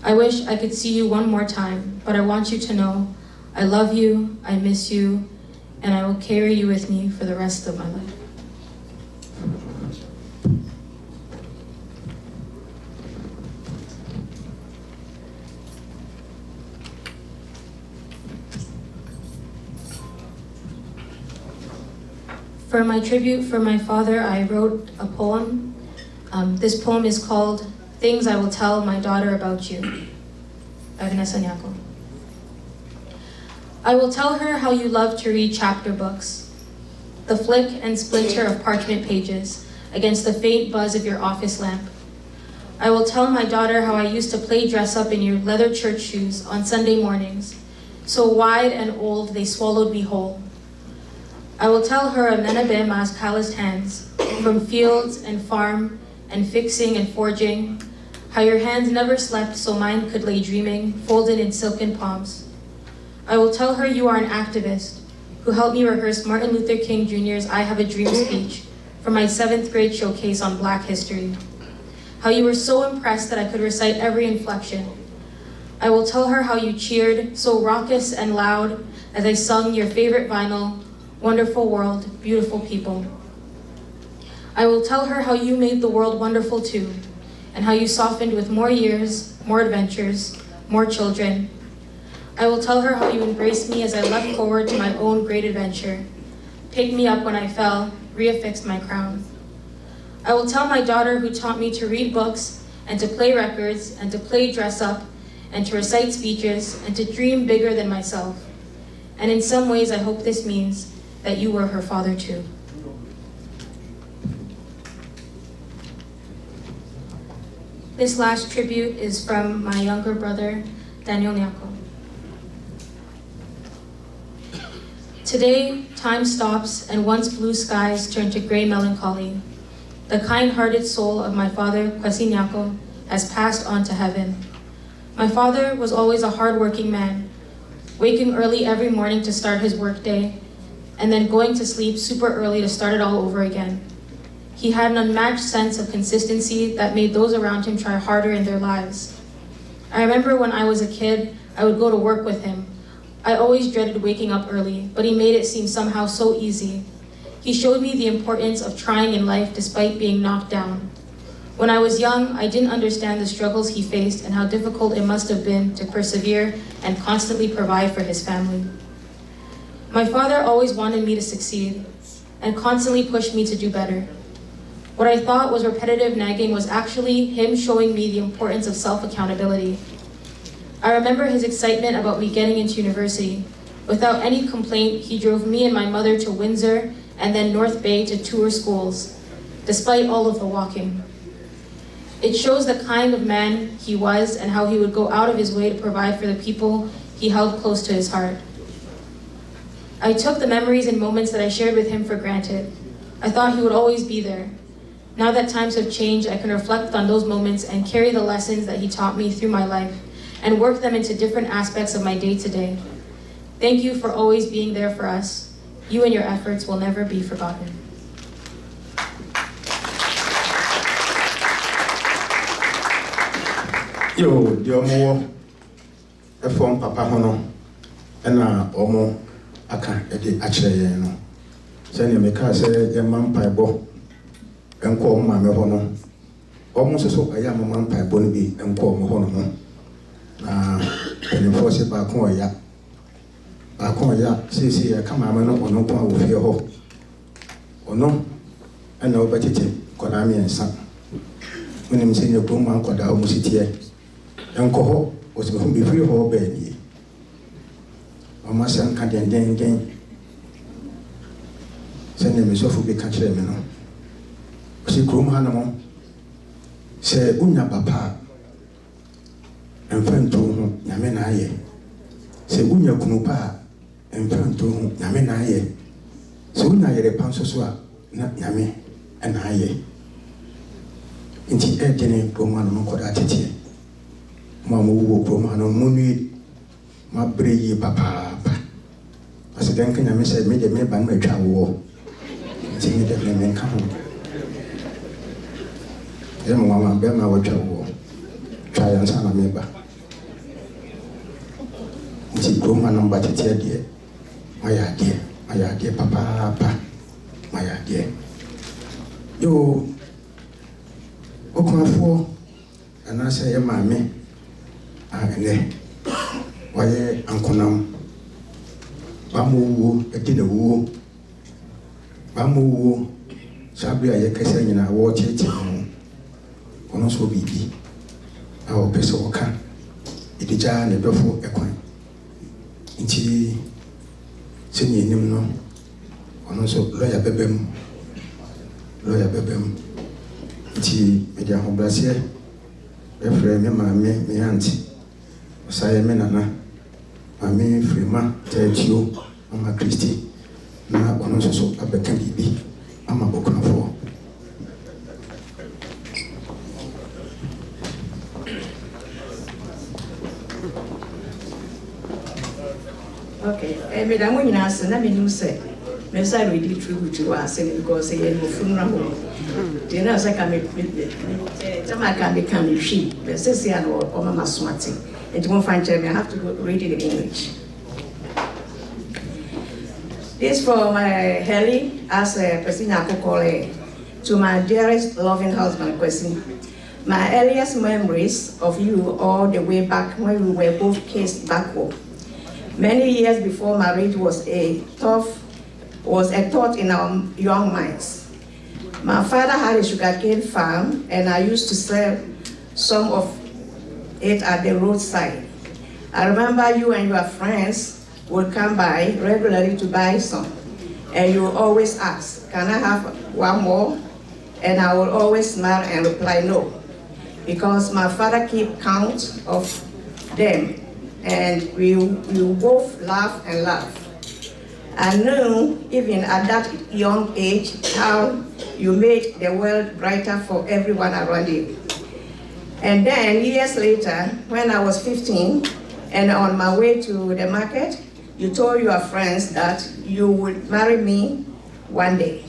[SPEAKER 9] I wish I could see you one more time, but I want you to know I love you, I miss you, and I will carry you with me for the rest of my life. For my tribute for my father, I wrote a poem. This poem is called Things I Will Tell My Daughter About You, by Nyarkoh. I will tell her how you love to read chapter books, the flick and splinter of parchment pages against the faint buzz of your office lamp. I will tell my daughter how I used to play dress up in your leather church shoes on Sunday mornings, so wide and old they swallowed me whole. I will tell her of Nana Bema's calloused hands, from fields and farm and fixing and forging, how your hands never slept so mine could lay dreaming, folded in silken palms. I will tell her you are an activist who helped me rehearse Martin Luther King Jr.'s I Have a Dream speech for my 7th grade showcase on Black history. How you were so impressed that I could recite every inflection. I will tell her how you cheered so raucous and loud as I sung your favorite vinyl, Wonderful World, Beautiful People. I will tell her how you made the world wonderful too, and how you softened with more years, more adventures, more children. I will tell her how you embraced me as I leapt forward to my own great adventure, picked me up when I fell, reaffixed my crown. I will tell my daughter who taught me to read books and to play records and to play dress up and to recite speeches and to dream bigger than myself. And in some ways, I hope this means that you were her father too. This last tribute is from my younger brother, Nyarkoh. Today, time stops and once blue skies turn to gray melancholy. The kind-hearted soul of my father, Kwasi Nyarkoh, has passed on to heaven. My father was always a hard-working man, waking early every morning to start his workday, and then going to sleep super early to start it all over again. He had an unmatched sense of consistency that made those around him try harder in their lives. I remember when I was a kid, I would go to work with him. I always dreaded waking up early, but he made it seem somehow so easy. He showed me the importance of trying in life despite being knocked down. When I was young, I didn't understand the struggles he faced and how difficult it must have been to persevere and constantly provide for his family. My father always wanted me to succeed and constantly pushed me to do better. What I thought was repetitive nagging was actually him showing me the importance of self-accountability. I remember his excitement about me getting into university. Without any complaint, he drove me and my mother to Windsor and then North Bay to tour schools, despite all of the walking. It shows the kind of man he was and how he would go out of his way to provide for the people he held close to his heart. I took the memories and moments that I shared with him for granted. I thought he would always be there. Now that times have changed, I can reflect on those moments and carry the lessons that he taught me through my life and work them into different aspects of my day-to-day. Thank you for always being there for us. You and your efforts will never be forgotten.
[SPEAKER 4] Yo, the omo from Papa Hono, and omo aka edi achire no. Send me say your man paibo and call mamma hono. almost so I am a man by Bonby and call Mohono. And enforce it back on ya. Back on ya, see, I come on no point with your hope. Or no, and no better Konami and son. When I'm saying your broom uncle, the almost here. Nyarkoh was going to be free whole baby. I must send Canadian again. Send him so for be catching him. See, Groom Hanamo say, Unya Papa and friend to Yamenaye. Say, Unya Kunupa and friend to Yamenaye. So, Unya Yere Pansosua, not Yame and Aye. In the air, Jenny, Roman, Kodati. Mamma will Romano Muni, my brave papa. As a Duncan, I said, made a man by my travel. See me definitely come home. Then Mamma Bema will travel. Try and son of me back. See Roman, but it's dear. My idea, papa, my idea. You, Okafo, and I say, Mammy. Ane, why Uncle Bamu, a dinner woo, Bamu, Sabia, Yakasa in our watch it, or also be our Pesoka, it is Jan and Dofo Equine. Inchi, singing him no, or also Lawyer Bebem, Inchi, Media Hobrasia, Refrain, me auntie. Saya menana, Mami Frima, Tejio, Mama Christie, na ono so abeka bibi, ama bokunafo.
[SPEAKER 6] Okay, madam, when you ask, let me know, say, Miss I really true to us, because I am a funeral. You know, I can become she, but says, or Mama Swati. And you won't find me, I have to go read it in English. This for my Helly, as a person to my dearest loving husband, Kwasi. My earliest memories of you all the way back when we were both cased backward. Many years before marriage was a thought in our young minds. My father had a sugarcane farm, and I used to sell some of it at the roadside. I remember you and your friends would come by regularly to buy some, and you would always ask, can I have one more? And I would always smile and reply no, because my father kept count of them, and we both laugh and laugh. I knew, even at that young age, how you made the world brighter for everyone around you. And then, years later, when I was 15, and on my way to the market, you told your friends that you would marry me one day.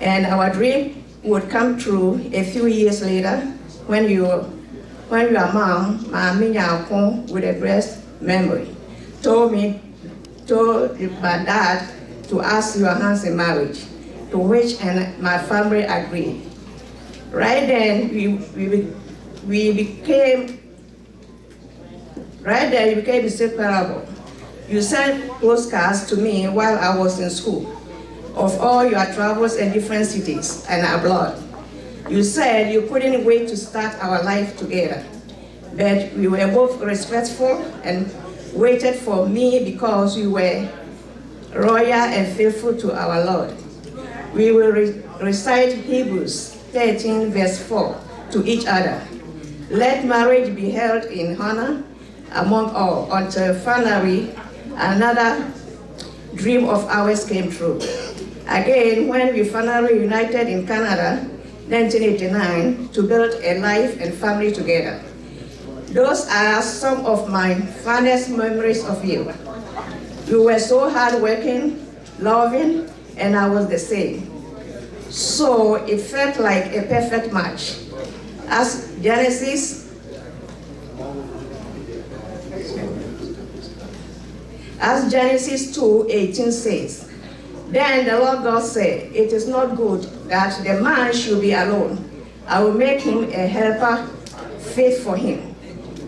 [SPEAKER 6] And our dream would come true a few years later when your mom, Nyarkoh, with a blessed memory, told my dad to ask your hands in marriage, to which and my family agreed. Right then, we became inseparable. You sent postcards to me while I was in school of all your travels in different cities and abroad. You said you couldn't wait to start our life together, but we were both respectful and waited for me because you were loyal and faithful to our Lord. We will recite Hebrews 13 verse 4 to each other. Let marriage be held in honor among all until finally another dream of ours came true. Again, when we finally united in Canada, 1989, to build a life and family together. Those are some of my fondest memories of you. You were so hardworking, loving, and I was the same. So it felt like a perfect match. As Genesis 2:18 says, then the Lord God said, it is not good that the man should be alone.
[SPEAKER 10] I will make him a helper fit for him.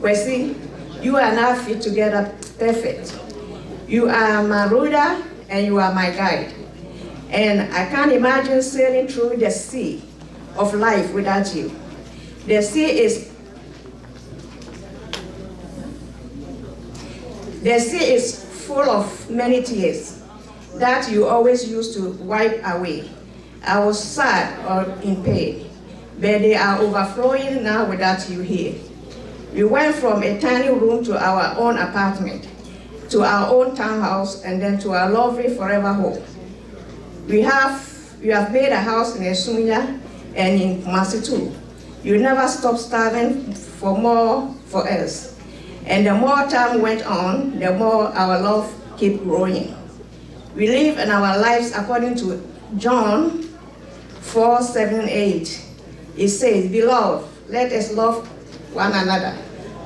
[SPEAKER 10] Kwasi, you are now fit together perfect. You are my ruler and you are my guide. And I can't imagine sailing through the sea of life without you. The sea is full of many tears that you always used to wipe away. I was sad or in pain, but they are overflowing now without you here. We went from a tiny room to our own apartment, to our own townhouse, and then to our lovely forever home. You have made a house in Esunya and in Kwasi too. You never stopped starving for more for us. And the more time went on, the more our love kept growing. We live in our lives according to John 4:7-8. It says, "Beloved, let us love one another,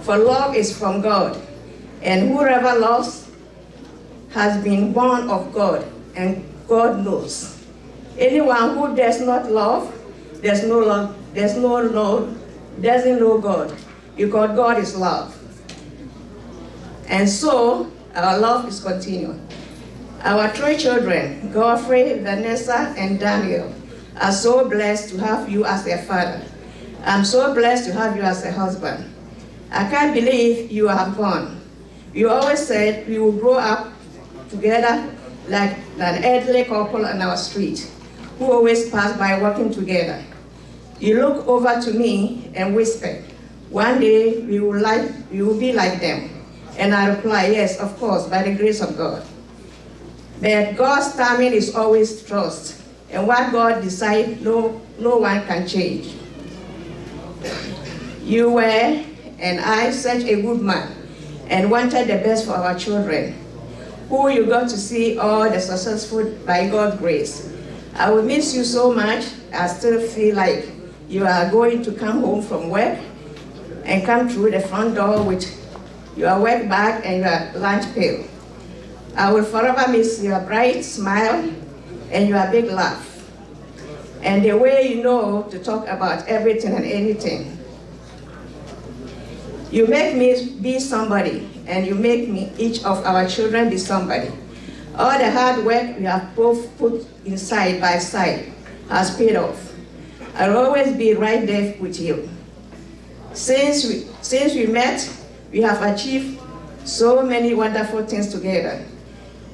[SPEAKER 10] for love is from God. And whoever loves has been born of God, and God knows. Anyone who does not love doesn't know God, because God is love." And so our love is continuing. Our 3 children, Godfrey, Vanessa, and Daniel, are so blessed to have you as their father. I'm so blessed to have you as a husband. I can't believe you have gone. You always said we will grow up together like an elderly couple on our street who always pass by walking together. You look over to me and whisper, "One day we will be like them." And I reply, "Yes, of course, by the grace of God." But God's timing is always trust, and what God decides, no one can change. You were, and I, such a good man, and wanted the best for our children, who you got to see all the successful by God's grace. I will miss you so much. I still feel like you are going to come home from work and come through the front door with your work bag and your lunch pail. I will forever miss your bright smile and your big laugh, and the way you know to talk about everything and anything. You make me be somebody, and you make each of our children be somebody. All the hard work we have both put in side by side has paid off. I'll always be right there with you. Since we met, we have achieved so many wonderful things together.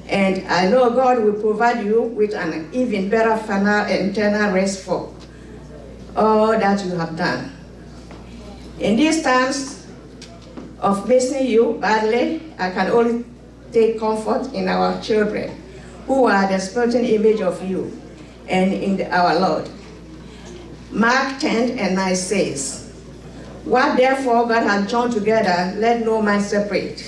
[SPEAKER 10] And I know God will provide you with an even better final and eternal rest for all that you have done. In these times of missing you badly, I can only take comfort in our children, who are the spoken image of you and in our Lord. Mark 10:9 says, "What therefore God has joined together, let no man separate."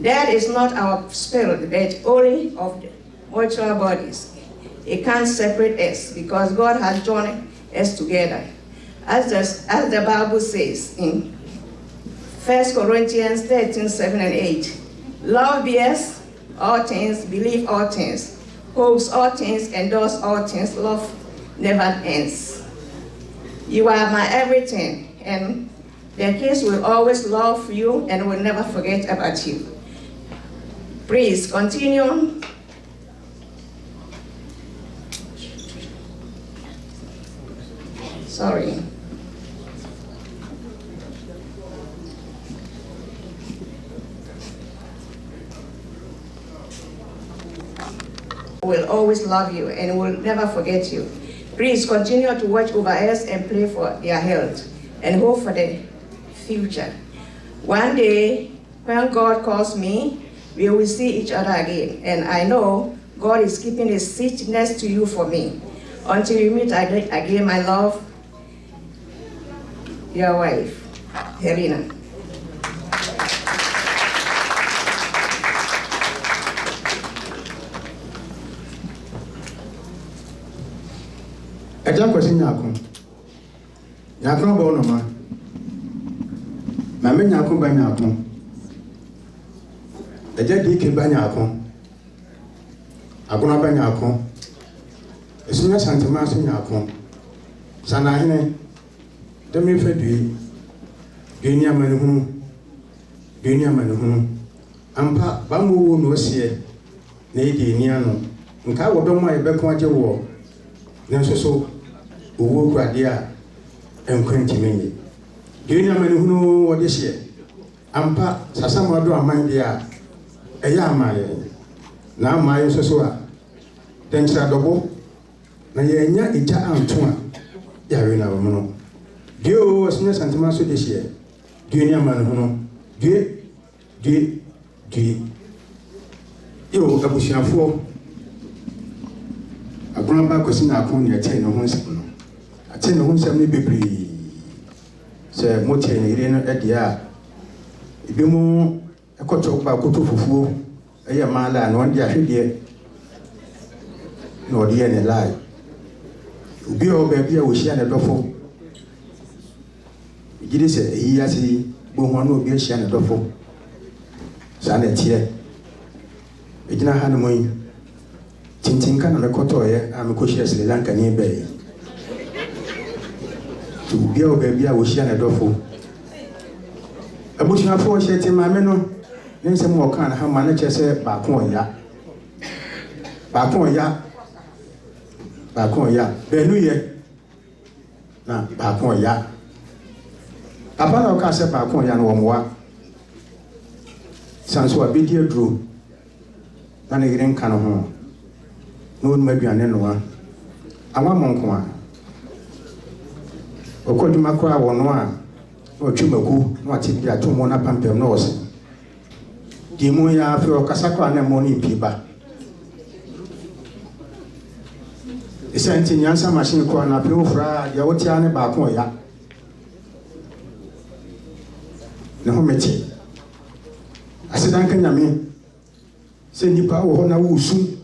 [SPEAKER 10] That is not our spirit, but only of the mortal bodies. It can't separate us because God has joined us together. As the Bible says in 1 Corinthians 13:7-8, "Love bears all things, believe all things, hopes all things, endures all things, love never ends." You are my everything, and the kids will always love you and will never forget about you. Please continue. Sorry. Will always love you and will never forget you. Please continue to watch over us and pray for their health and hope for the future. One day, when God calls me, we will see each other again. And I know God is keeping his seat next to you for me. Until we meet again, my love, your wife, Helena.
[SPEAKER 4] Eja Kwasi Nyarkoh. Nyarkoh ba onoma. Mama Nyarkoh ba Nyarkoh. Eja dike ba Nyarkoh. Agona ba Nyarkoh. Esunya santema so Nyarkoh. Sana hene Demi Fedui, Dunia Manuhunu, Dunia Manuhunu, Ampa, Bamu no see, Nadi Niano, and Kawa Doma, a Bequaja war, Nanso, Uwu Gradia, and Quentin Mini. Dunia Manuhunu, what this year? Ampa, Sasama do a mind there, a yamay. Now my Sosua, then Sadobo, Nayanya Ita Antua, Yarina Mono. Dio was near Santa Maso this year. Dunia Manuno, Due, Yo, a bush and four. A grandpa was in our pony at 10 or 1 second. At 10 or 1 70 be Sir Motin, Irene at the yard. If you more a coach of Bakuto for a year mile and 1 year, no dear and a lie. Be all baby, I wish you had a duffel. Gidi say he has he bo one no be a share do fo sanet here ejina hanu moyi tintin kana me koto ye am ko share Sri Lanka ni be to be o baby a wo share do fo abushina fo share ti ma me no nsem wo kan ha ma na che se ba kon ya be nu ye na ba kon ya Apana oka se ba kon ya no womwa sanso abedi aduro na ne yire nka no ho no maduane no wa awa monko a okoduma kra wono a o twumaku no ati bia to mo na pampem no wose di mu ya afi okasa kwa na mo ni piba esanti nyansa machine kwa na pe ofra ya woti ane ba kon ya na hometi asidanka nyame se nipa wo ho na wo su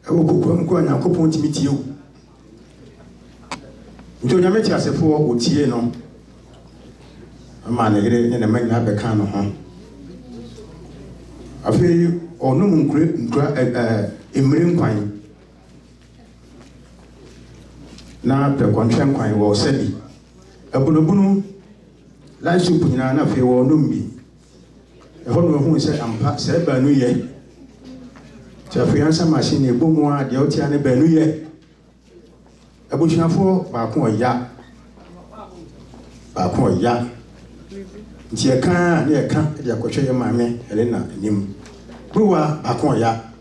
[SPEAKER 4] e wo kokon ko Nyarkoh timiti o nto nyame ti asefo o tie no ama na gere ne na manya be kan no ho afi onu nkura emire nkwan na pe kontwen kwan wo sedi abunobunu la soup nyina na fe wo no mbi e ho no hu se ampa se ba nu ye ta fiansa machine ebomu a de otia ne ba nu ye abusuafo ba ko ya nti e kan na e kan de akotwe ye maame Elena nim buwa ba ko ya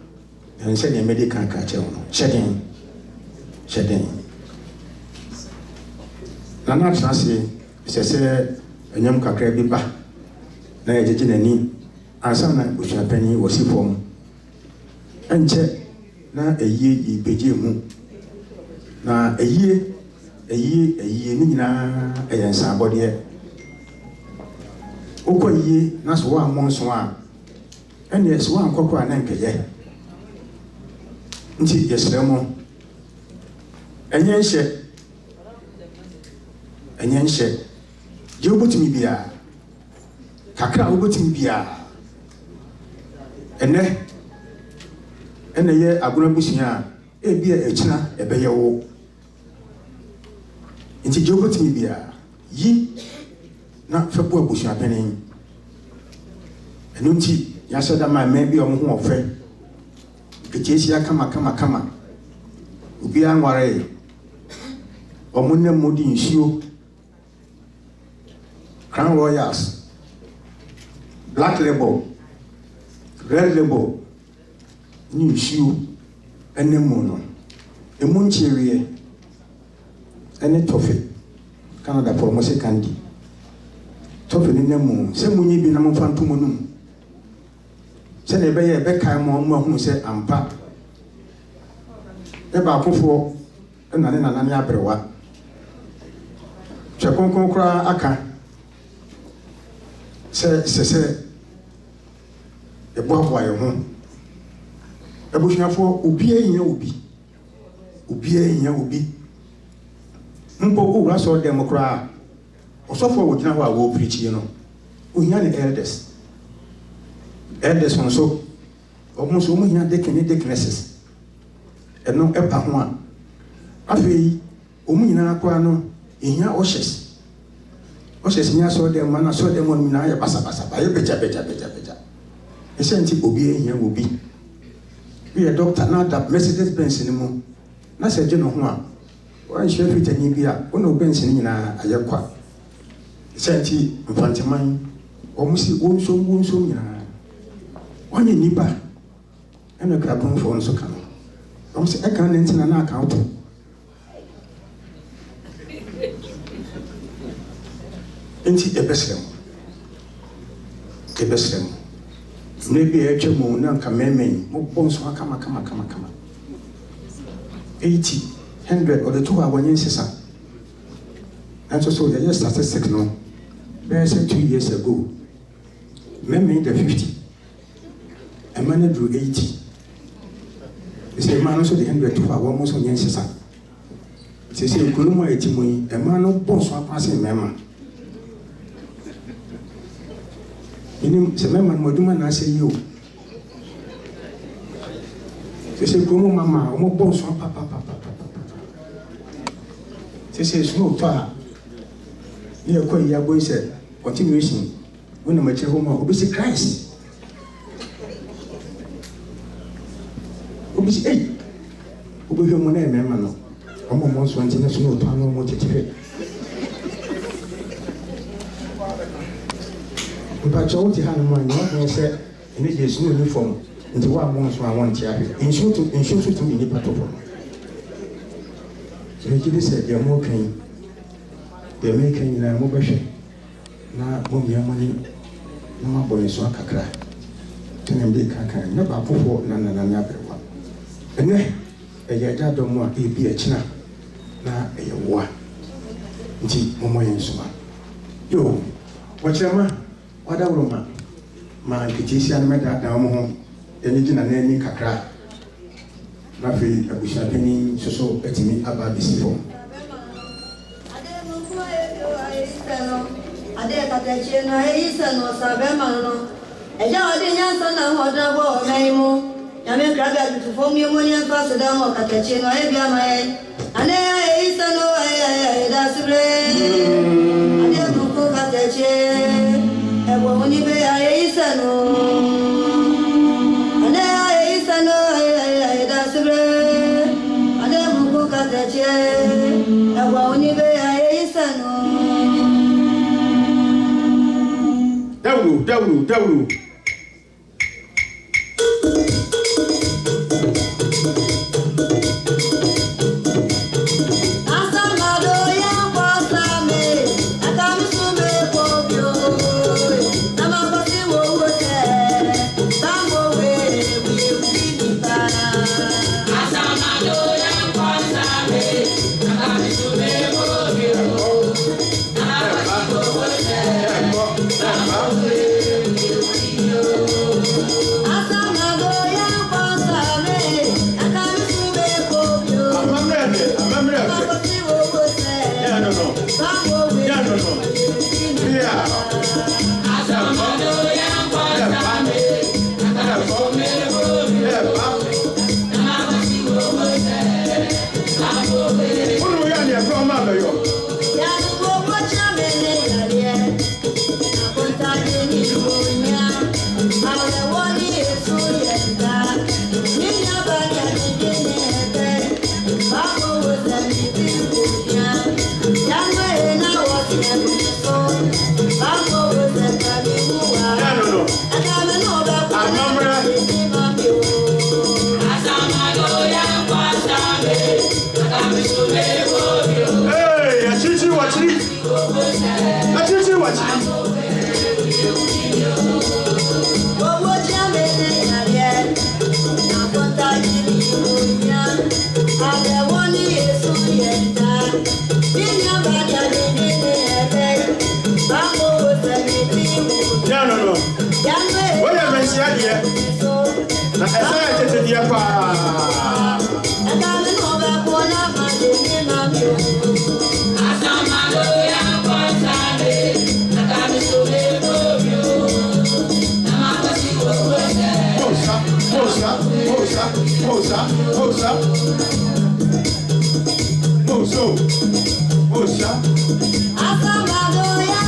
[SPEAKER 4] en se ne medical ka che wono shedin na na chance se enyam kakra bi ba na yejeje nani ansa na busuapani wosifom enche na eyie ibeje mu na eyie ni nyina eyensa abode okoyie na so wa monso a ene so wa nkokora na nkeye nti yesremo enyenhye je obotimi bia kakra obotimi bia ene ye aguna busia e bia echina ebeye wo nti je obotimi bia yi na febu abusia penin enu nti ya seda ma me bi omo ho ofe kechesi kama obi anware omo ne modi nsuo Crown Royals, Black Label, Red Label, New Shoe, and the Mono. A Muncherie, and a toffee, Canada for Mose Candy. Toffee in the moon, some when you be number fan to Monum. Send a bay a Beckham who said, I'm pap. The Baco and Nana Brewa. Chacon cry, Aka. Se e boaboa ye ho abusuafo obi ehia obi mpo owura so demokra osofo wo gina ho a wo preach no ohia ne elders nso omo so omo hia deaconesses eno epa ho a afei omo nyina akwa no ehia oshes Ose sinya so dem mana so dem on na ya basa ba ye beja. Esenti obi ehia obi. We a doctor na da Mercedes Benz ni mu. Na se je no ho a. Wa hwe fitani bi a, wo no Benz ni nyina ayekwa. Esenti mfanteman omusi wonso nyina. Onye nipa ena krabon fo nso kan. Omusi e kan ntina na account. Enti ebeslem. Maybe a chemo na kameme mo bonso kama 80 100 or the 2 hour yen sisa. And so the year statistics no. Bear said 2 years ago. Men made the 50. A man drew 80. It's a man also the 102 hour almost on yen sisa. She said, Kuluma etimoy, a man of bonso passing mema. Ini sememan moduma na se yo. Se como mama, o mo bonso papa. Se snow pa. Ni ko ya boy se continuation. When ma che homa obisi Christ. Obisi obi ho mo na emema no. O mo monso anti na snow pa no mo tete. But you want hand money, what say, and it is no uniform, and the one wants I want to have it. In short, to me, the patrol. So you said, you're more kind. They're making a mobile. Now, when your money, no more boys, so I can cry. Can I be a never before none and another one. And then, a year don't want to be a china. Now, a war. Indeed, Momo and so on. Yo, what's your man? Wada uroma ma kitisi an meda da mo ho eni gina na ani kakra na fe abusha pani soso etimi aba bisifo
[SPEAKER 11] ade mo ko ayisano ade katache no ayisano sabe mano eja ode nyansa na hoda bo meimu ya me kraga tutufo mi mo nyan fa seda mo katache no e bia mai ane ayisano ay da sibre ade mo ko katache Ewoni be ayisano ane ayisano ay da sibre ane muko katache ewoni be ayisano
[SPEAKER 4] Dawru
[SPEAKER 11] Asamado ya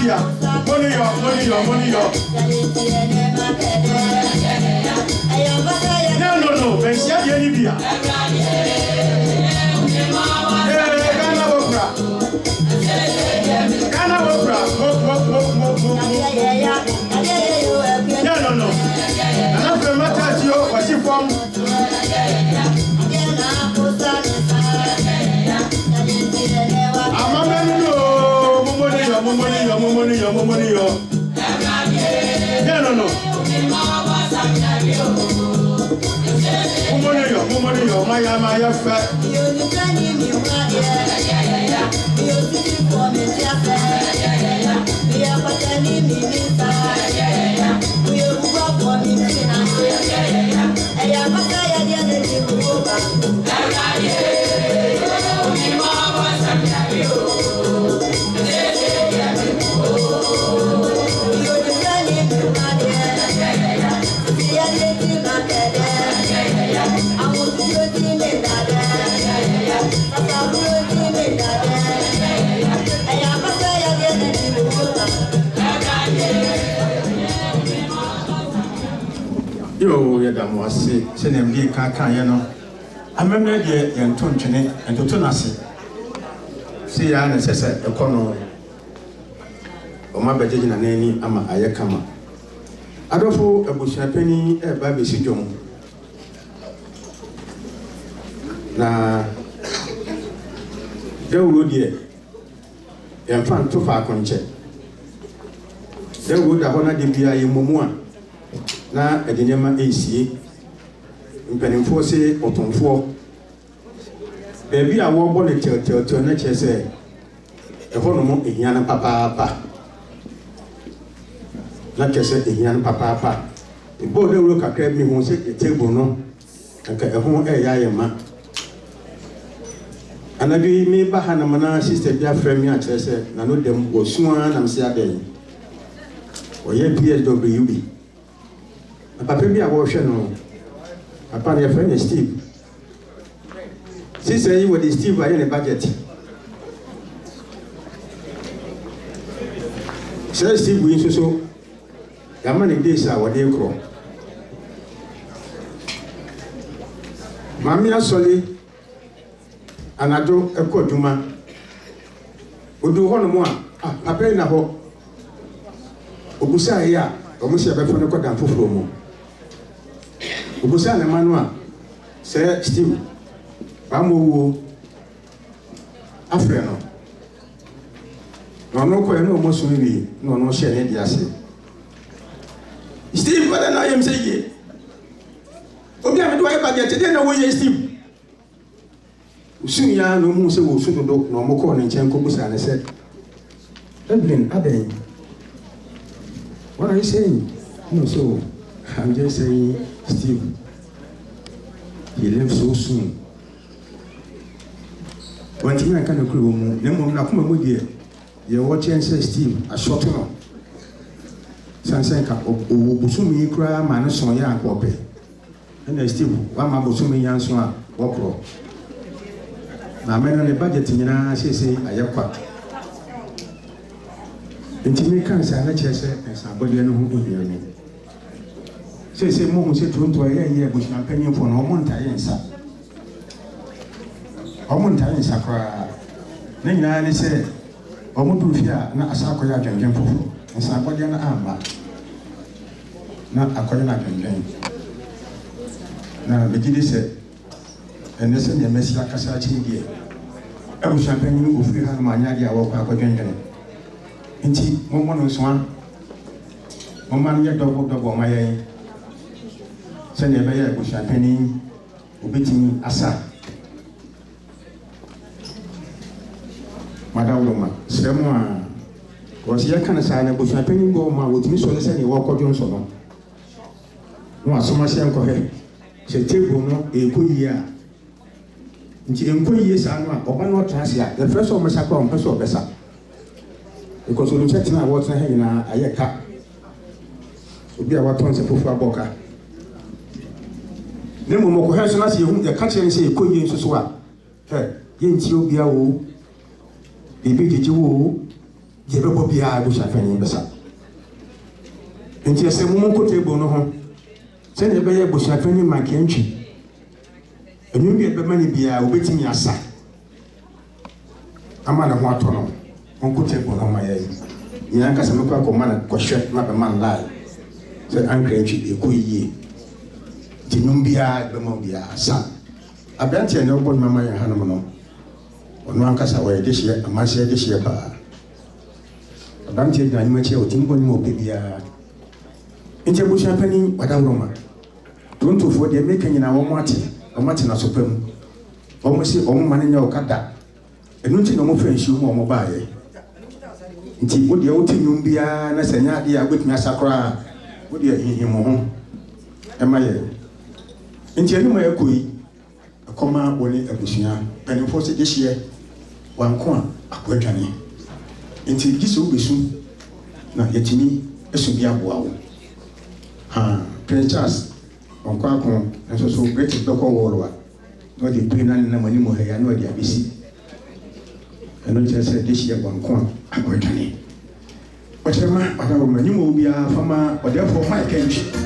[SPEAKER 3] bia. Money yo. No. Bensia ye ni bia. Ghana Wopra. No. And after matter you what you from? Money yo. No. Money yo, my fat. Yo, Yadamwasi, send him the Kakayano. I remember the Antontine and Totonasi. See, I said, a corner. O my bedroom and any ama ayakama. Adolfo a bush penny a baby sijom. Na there would ye and fan too far conche. There would a honor de bia in Mumua. Na edinema AC mpanimfo se otomfo baby a wo bo ne tel na chese e ho no mo ehia na papa na chese ehia na papa e bo de wo kakra mi ho se table no nka e ho e ya yema anabi mi ba ha na mana sister bia frame mi a chese na no dem wo suwa na mse aden wo ye PSWB Papa bi a wo hwe no papa ne friend Steve sister yi with the Steve aye ne budget Steve wi so ya ma ne days a wo de kro mami asoli anado ekoduma odu ho no mo a papa na ho obusa ya omo se be fo ne kodan foforo mo obusa na manua se Steve amowo afre no ko eno mo so wi no share ne dia se Steve wala na yem se ye obi a me do ay budget dey na wo ye Steve usun ya no mu se wo su do no mo ko ne nchen ko busa ne se Evelyn aden what are you saying? No, so I'm just saying, Steve, he left so soon. One thing I can't clue, no come with you. You're watching, say, Steve, a short one. Sansanka, Busumi, cry, minus on young copy. And then Steve, one my Busumi young swan, walk row. My man on the budget, say, I have Intimate cancer, let's say, and somebody who hear me. Say, Mom said to a year, which I'm paying for no one time, sir. Omonta Sakra. Nina say, Omudufia, not a Sakoya and Jumpo, and Sabodiana Amba. Not a Koyana and Now, the Giddy said, and this is the Messia Casachi here. I was champagne of 300 Mania, I walk out again. Inti, one was one. One yet double my send a bear with champagne, beating Asa. Madame Loma, Semua was your kind of sign of champagne go with Miss Solison, you walk out Johnson. No, so much uncle head. She table no a good year. In 2 years, I know, or one transia, the first one was a crown, person better. Because we checked my water in a cup. Would be our tons of boca. No more has not seen the country and say, could you swap? Hey, didn't you be a woo? The big you,
[SPEAKER 4] yɛbɛbɔ biara abusuafani bɛsa nti ɛsɛ mo ko table no ho sɛ ne bɛyɛ abusuafani ma kɛntwi enum bi ɛbɛma ne biara obetimi asa ama ne ho atɔ no mo ko table no ma yɛ nyina kasa me kwa kɔma na kɔhwɛ na bɛma nlaa sɛ ankɛntwi ɛkɔ yie ti num biara bɛma biara sa abɛnti ne ɔbɔ mama yɛ hanom no ɔno ankasa wɔyɛ dehyeɛ amanhyɛ dehyeɛ paa abɛnti gyina anim akyi a ɔtumi bɔ ne ma ɔpɛ biara nti abusuapani wadawroma tontofoɔ deɛ meka nyina wɔn ate na sopa mu wɔn si wɔn ma ne nyɛ ɔkada ɛno nti na wɔn fɛ nsuo mu wɔn baayɛ nti wo deɛ wote nnwom biara na sɛ nyɛ adeɛ a wobɛtumi asa koraa wo deɛ hihimu ho ɛma yɛ nti anim a yɛkɔ yi ɛkɔma wɔ ne abusua mpanimfoɔ sɛ gyehyeɛ wanko a akɔadwane nti gye sɛ wobɛsu na yɛtumi asu bi aboa wo Prince Charles ɔnkɔ ako nso so British bɛkɔ wɔɔlo a na ɔde pere na nenam anim ha ya na ɔde abɛsi ɛno kyerɛ sɛ gyehyeɛ wanko a akɔadwane ɔkyerɛ ma ɔdawroma anim wɔ biara fama ɔdeɛfoɔ ma ɛkɛntwi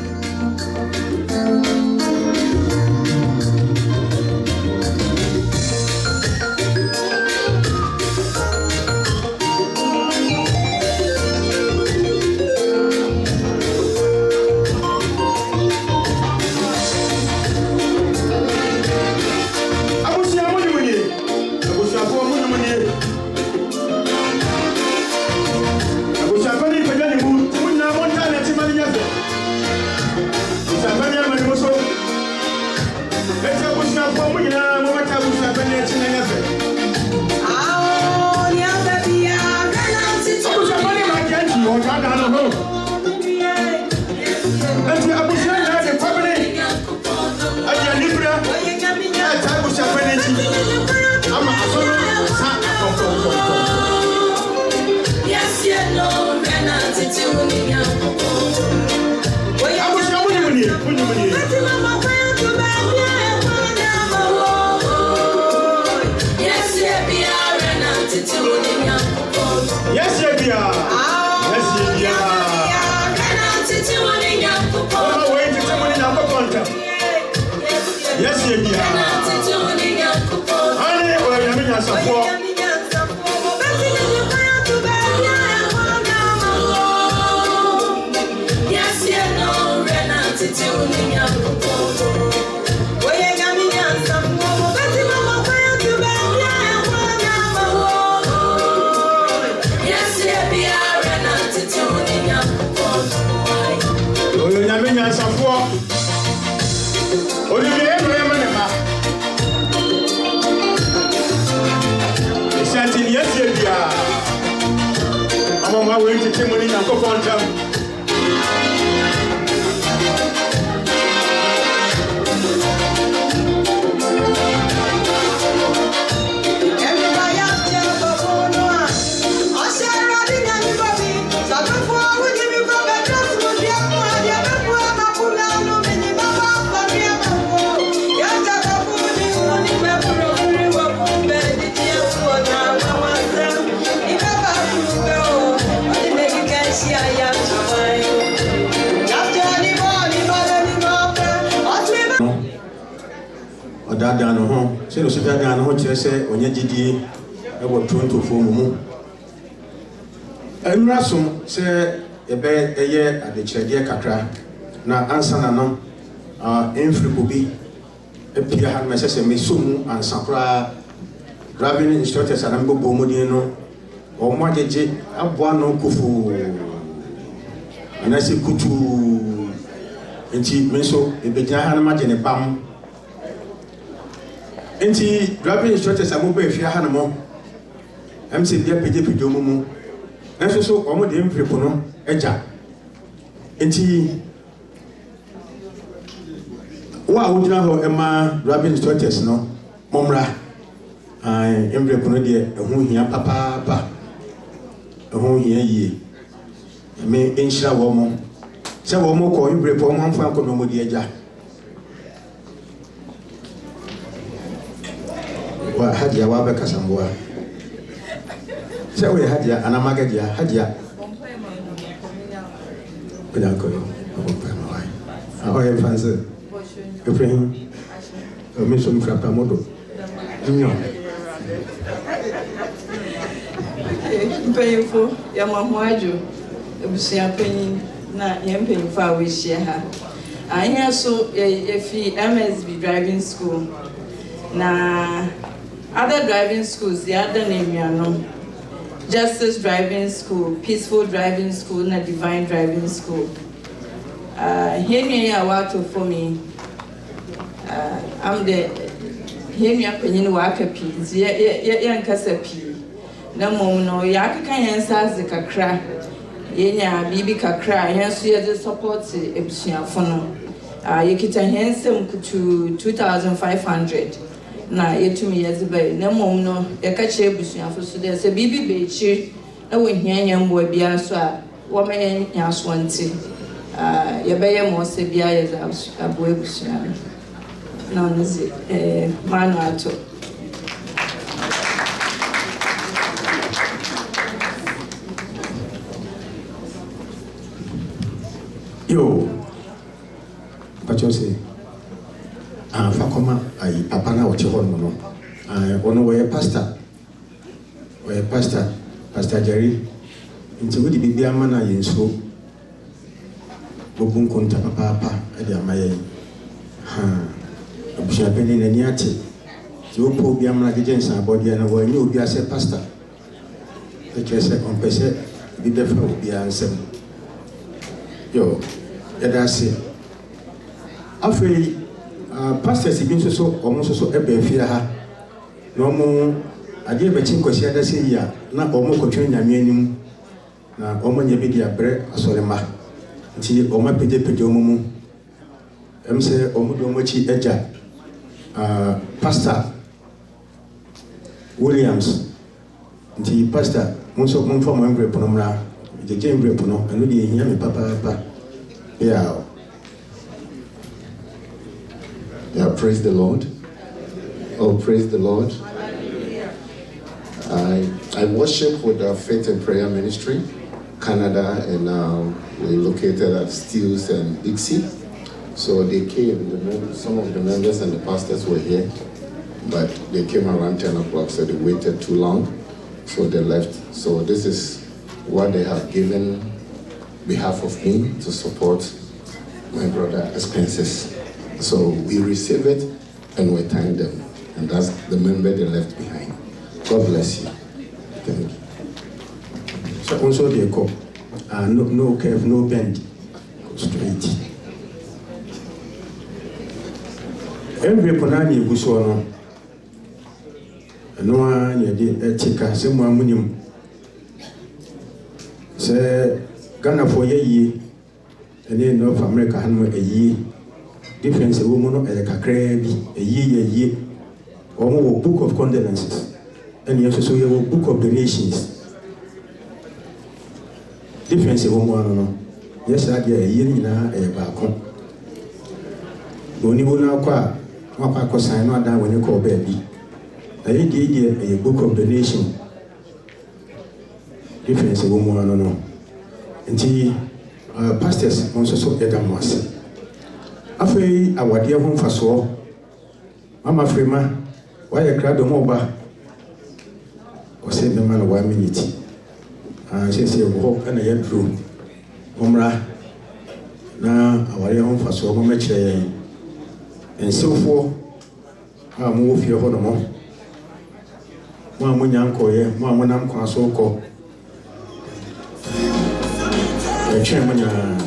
[SPEAKER 4] Dano ho se no sita dano ho kyerɛ sɛ onye gidie ɛwɔ tontofoɔ mu ɛnura so sɛ ebe ɛyɛ adekyerɛdeɛ kakra na ansa na no ɛmfiri bobi ɛpia ha no ɛsɛ sɛ mesom ansa koraa driving instructors a na mbɛbɔ mu din no wɔn agyegye aboa no kofo anase kutu nti me nso ebegyina ha no magye ne bam nti driving instructors a mobile fia ha no mo MC bia pegye mu nanso so wɔn de mfiripo no agya nti wo a wogyina hɔ ɛma driving instructors no momra mfiripo no deɛ ɛho hia papaapa ɛho hia yie me nhyira wɔ mo sɛ wɔ mo kɔ mfiripo mo amfa akɔ no mo de agya wa hadia wa bɛkasa mboa Say we Hadia and Amagadia, Hadia. Nyarkoh. Oh, you fancy? You bring a mission from Pamodo.
[SPEAKER 10] Painful, your mamma, you see a penny, not young penny for we share her. I hear so if he MSB driving school. Now, other driving schools, the other name you know. Justice Driving School, Peaceful Driving School, and Divine Driving School. Here I work for me. I'm the here penny worker piece. Yeah, Casa P. No more, no, Yaka answers the Kakra. Yenya, Bibi Kakra, yes, we have support Epsia Fono. You can handsome to 2,500. Na yetu mi yazebe na mom no ya ka che busuafo so de se bibi be chi na wo hianya mbo bia so a wo me nya so nti ya be ye mo se bia ye za abo ebusua na nzi manu ato
[SPEAKER 4] yo pacho se Fakoma, I Papana, what you hold no. I want to wear pastor. Wear pastor, Pastor Jerry. Into the Bibia Mana in so. Bobun conta papa, Edia May. Obsha Penny and Yati. You poor Biamla Gajensa body and when you be as a pastor. The case on Pese, be the flow be answered. Yo, that's it. Afraid. Pastors have been so almost so a bear ha. No more. I gave a chink of share say ya, not almost contrain Yamianum, now Oman Yabidia bread, a solema. Until Oma Pede Pedomo. Say Omudomochi Eja. Pastor Williams. Until Pastor Monso Monform and Greponomra, the Jane Grepono, and really hear me, Papa. Yeah.
[SPEAKER 12] Yeah, praise the Lord. Oh, praise the Lord. I worship with the Faith and Prayer Ministry, Canada, and we're located at Steels and Dixie. So they came, some of the members and the pastors were here, but they came around 10 o'clock, so they waited too long, so they left. So this is what they have given behalf of me to support my brother's expenses. So we receive it and we thank them. And that's the member they left behind. God bless you. Thank you.
[SPEAKER 4] So also they go, no curve, no bend, straight. Every Ponani Busono, no one yet take some ammonium. Say Ghana for ye, and then North America had a ye. Difference a woman a crabby, a year, or more book of condolences, and you also have a book of donations. Difference a woman, yes, I get a year in a balcon. Don't even know what I sign not down when you call baby. I did a book of donation. Difference a woman, no. Until pastors also so Edamasi. Afei awade ho mfaso mama frema why a crowd of moba or say the man 1 minute say wo and a true omra na awade ho mfaso mo mekire en so mo fie ho no mo Nyarkoh ye mo amonam kwa so ko e chemanya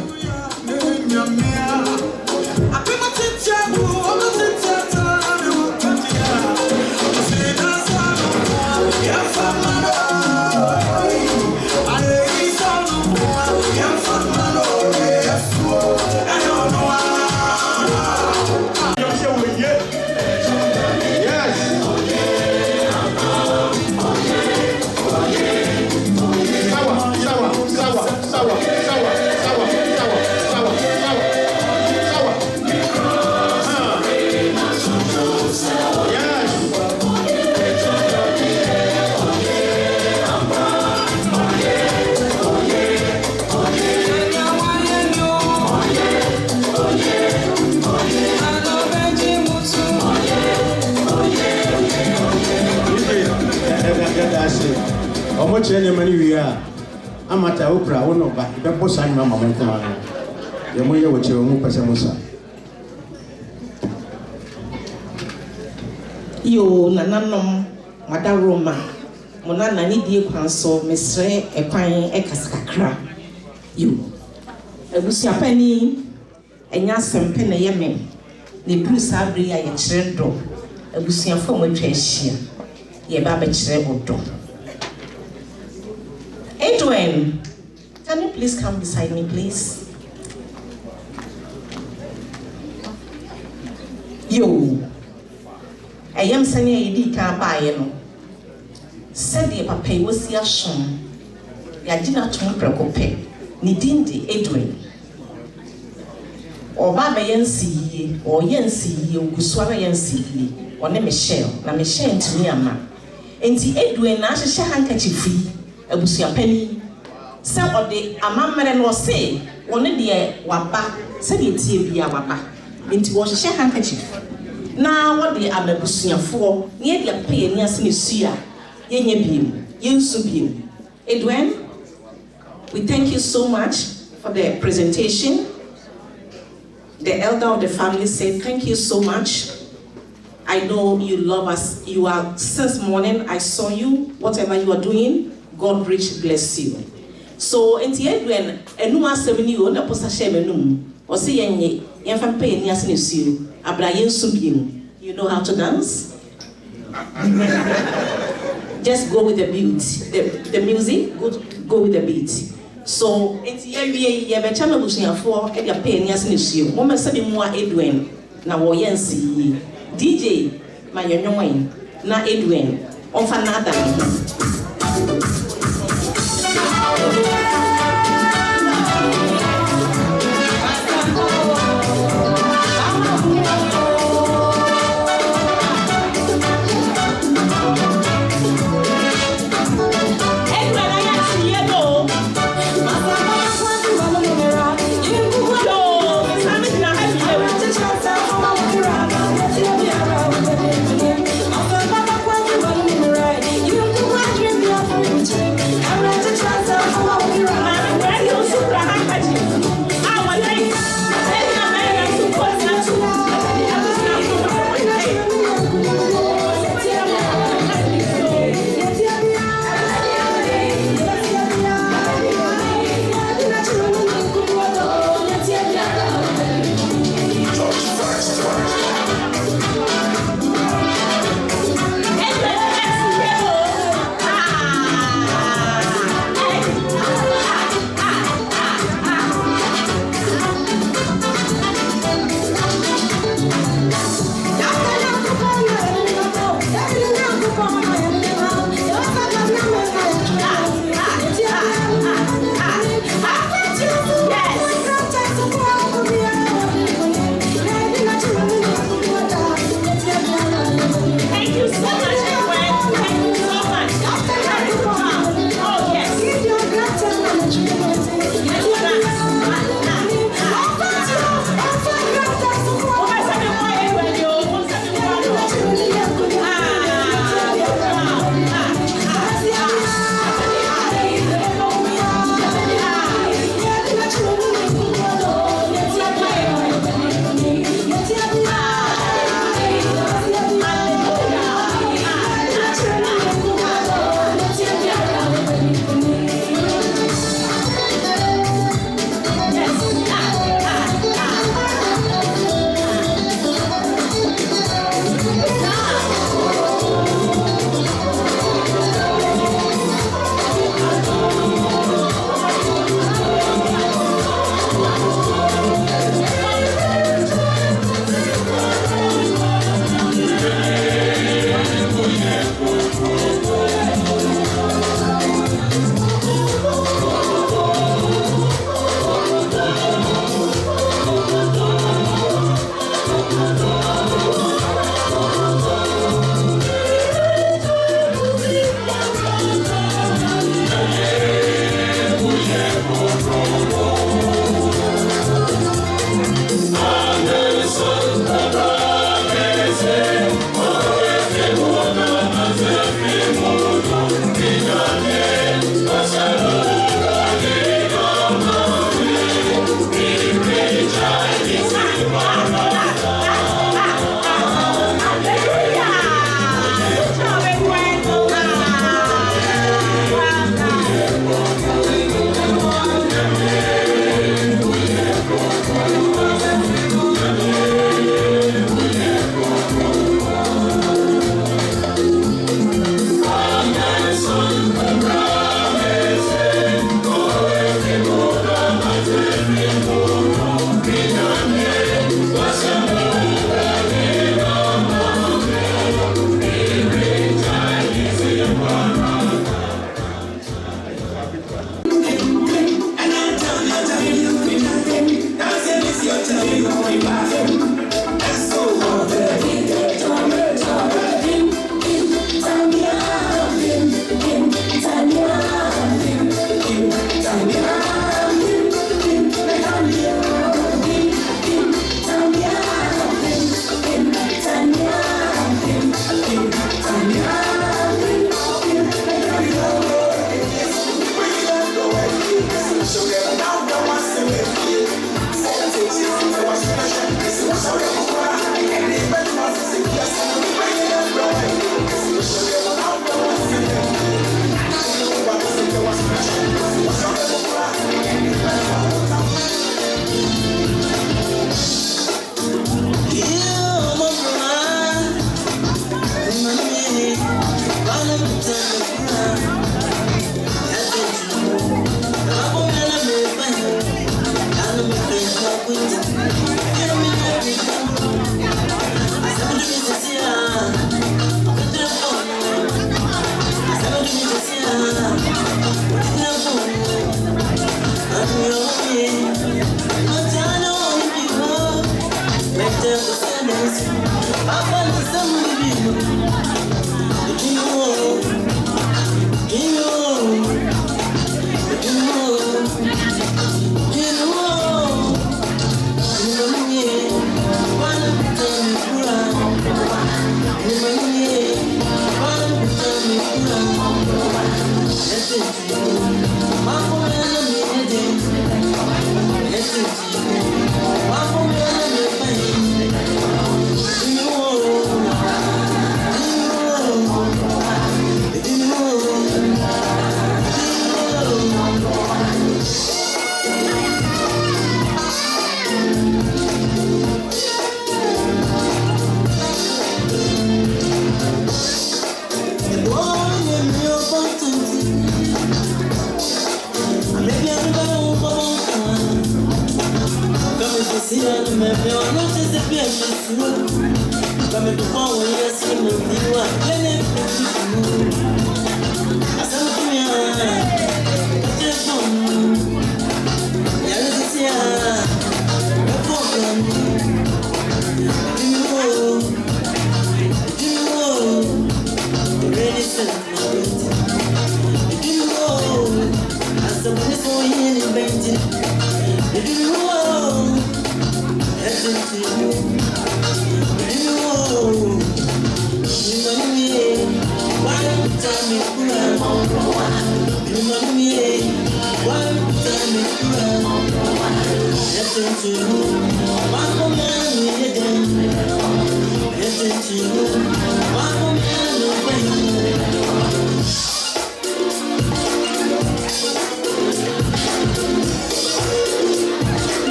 [SPEAKER 3] Sawa.
[SPEAKER 4] matter okra wo no ba be bossa ni mama mo kuma ye mo ye wo che mo pese mo sa
[SPEAKER 5] yo nananom mada Roma mo na nani die kwan so mesre ekwan ekasakakra yo ebusia pani enya sempe na ye me ne bruce abri ya ye kire do ebusia fo mo twa ahia ye ba be kire bodo. Edwin, can you please come beside me, please? Yo, I am saying you can't buy no. Said the papa was here soon. Ya didn't preoccupy. Ni dindi Edwin. Or Baba Yancy, or Yancy, or Guswara Yancy, or Michelle, na Michelle to me, ama. And the Edwin, I shall handkerchief free. Ebusia penny some of the amamere no say one de waba said the tie bia waba nti wo hye handkerchief na what the ababusuafo near the pay ni ase ne sua yenya biem yensu biem. Edwin, we thank you so much for the presentation. The elder of the family said thank you so much. I know you love us. You are since morning I saw you, whatever you are doing, God richly bless you. So enti Edwin enu asem ni o na posa share menum o se yenye yenfa pay ni ase ne suo abra yensu biem. You know how to dance? Just go with the beat. The music, go with the beat. So enti ye be chama busuafo e dia pay ni ase ne suo. Mo mesa bi mu a Edwin na wo yensi DJ manyonyon na Edwin onfa na ada.
[SPEAKER 13] You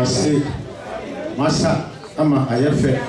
[SPEAKER 4] Kwasi masa ama ayafe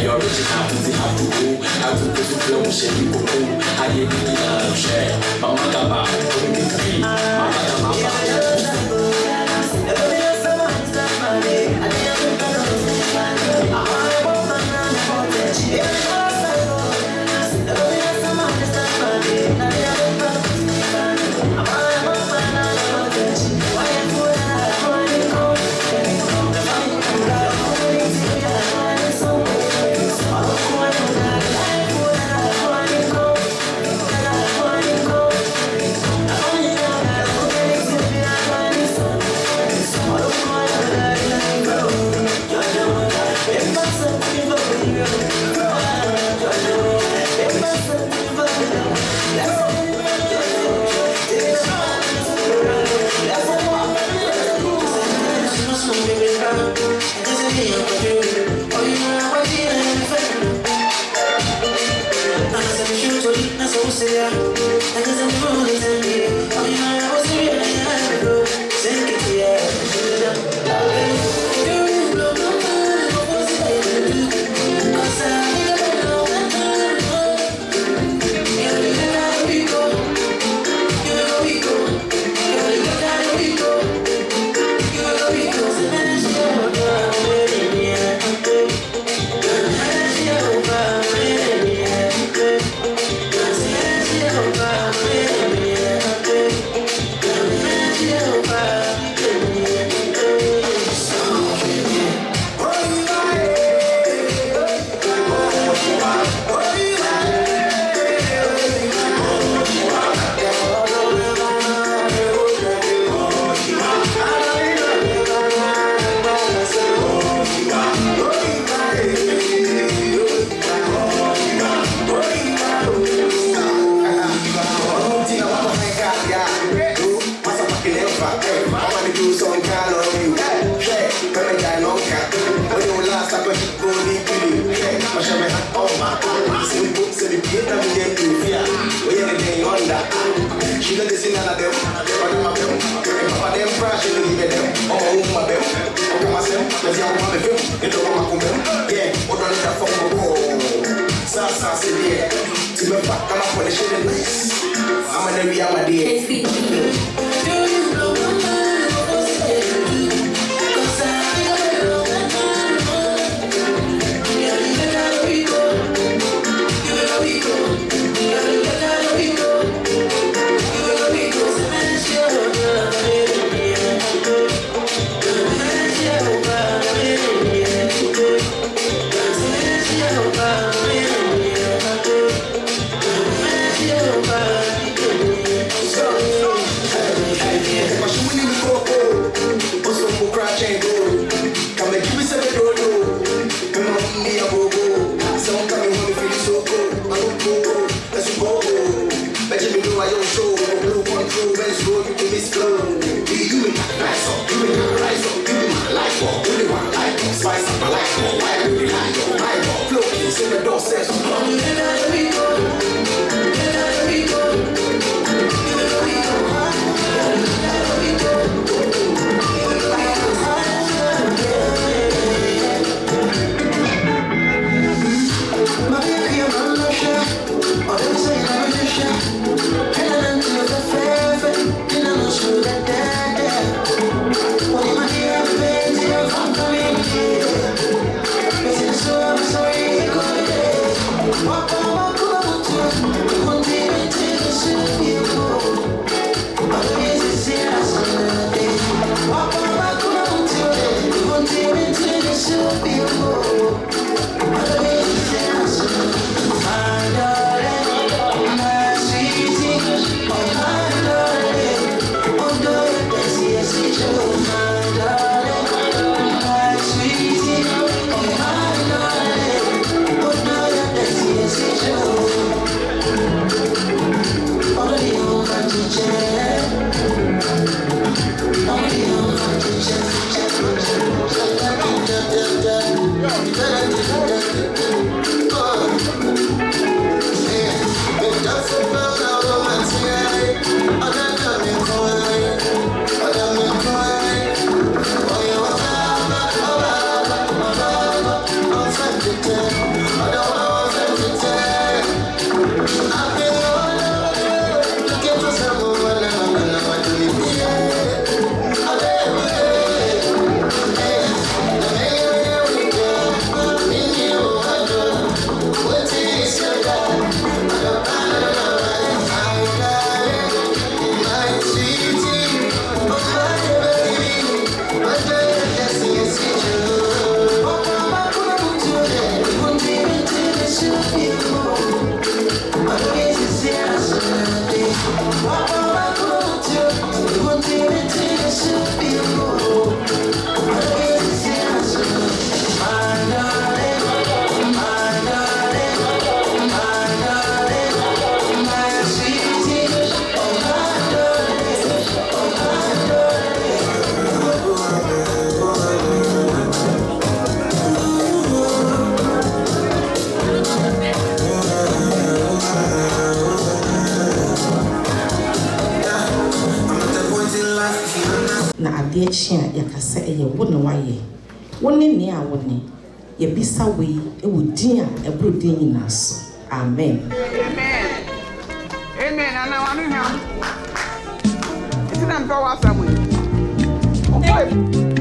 [SPEAKER 13] Original, have to go.
[SPEAKER 3] So
[SPEAKER 5] yɛkyea yɛkasa ɛyɛ wo na wayɛ wo ne ne a wo ne yɛbisa wei ɛwɔ din a ɛboro din nyinaa so amen
[SPEAKER 13] amen ana wanu hia itina mpe wa samu okay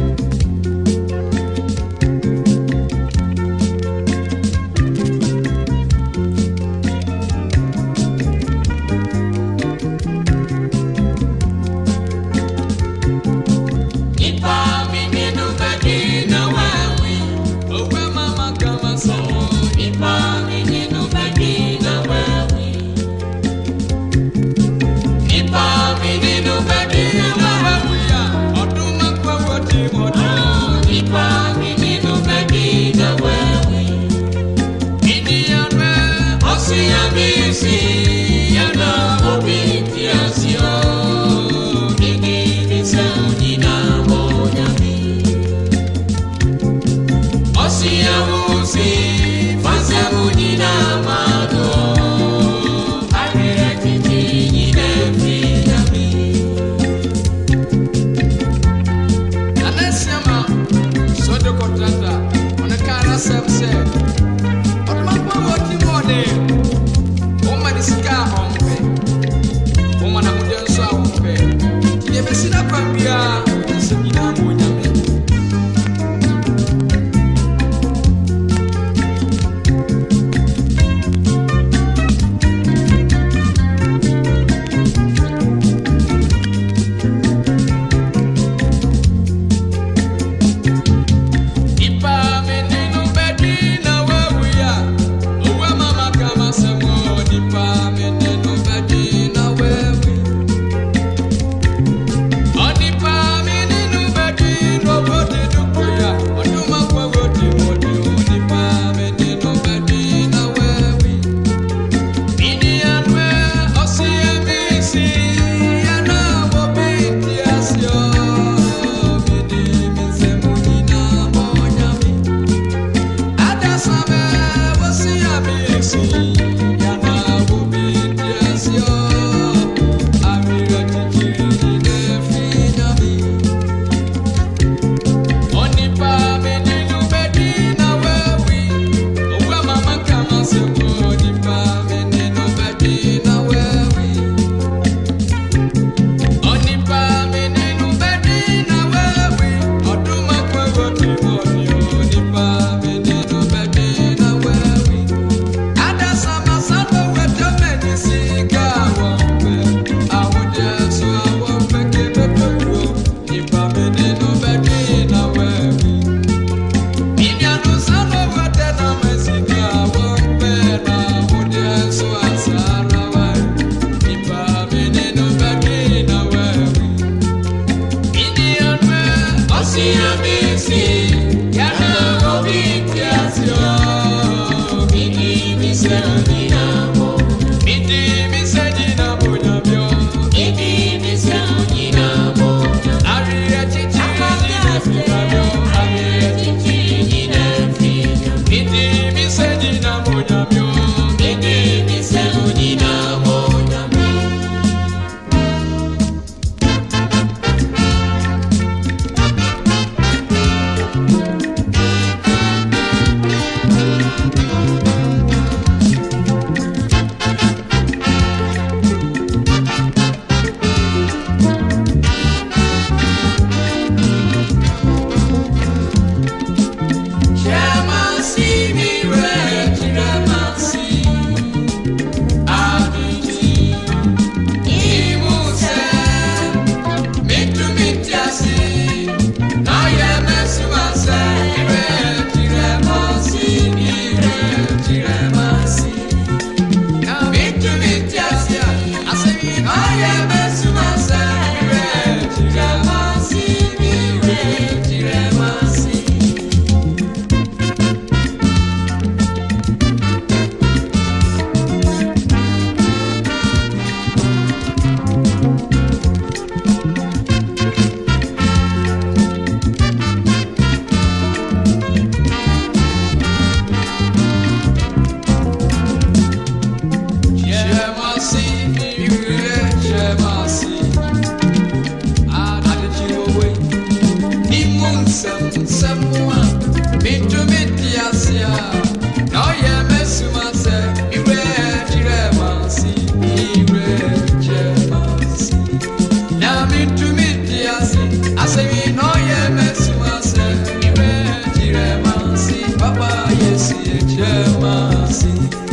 [SPEAKER 1] Kwasi, Echemasi.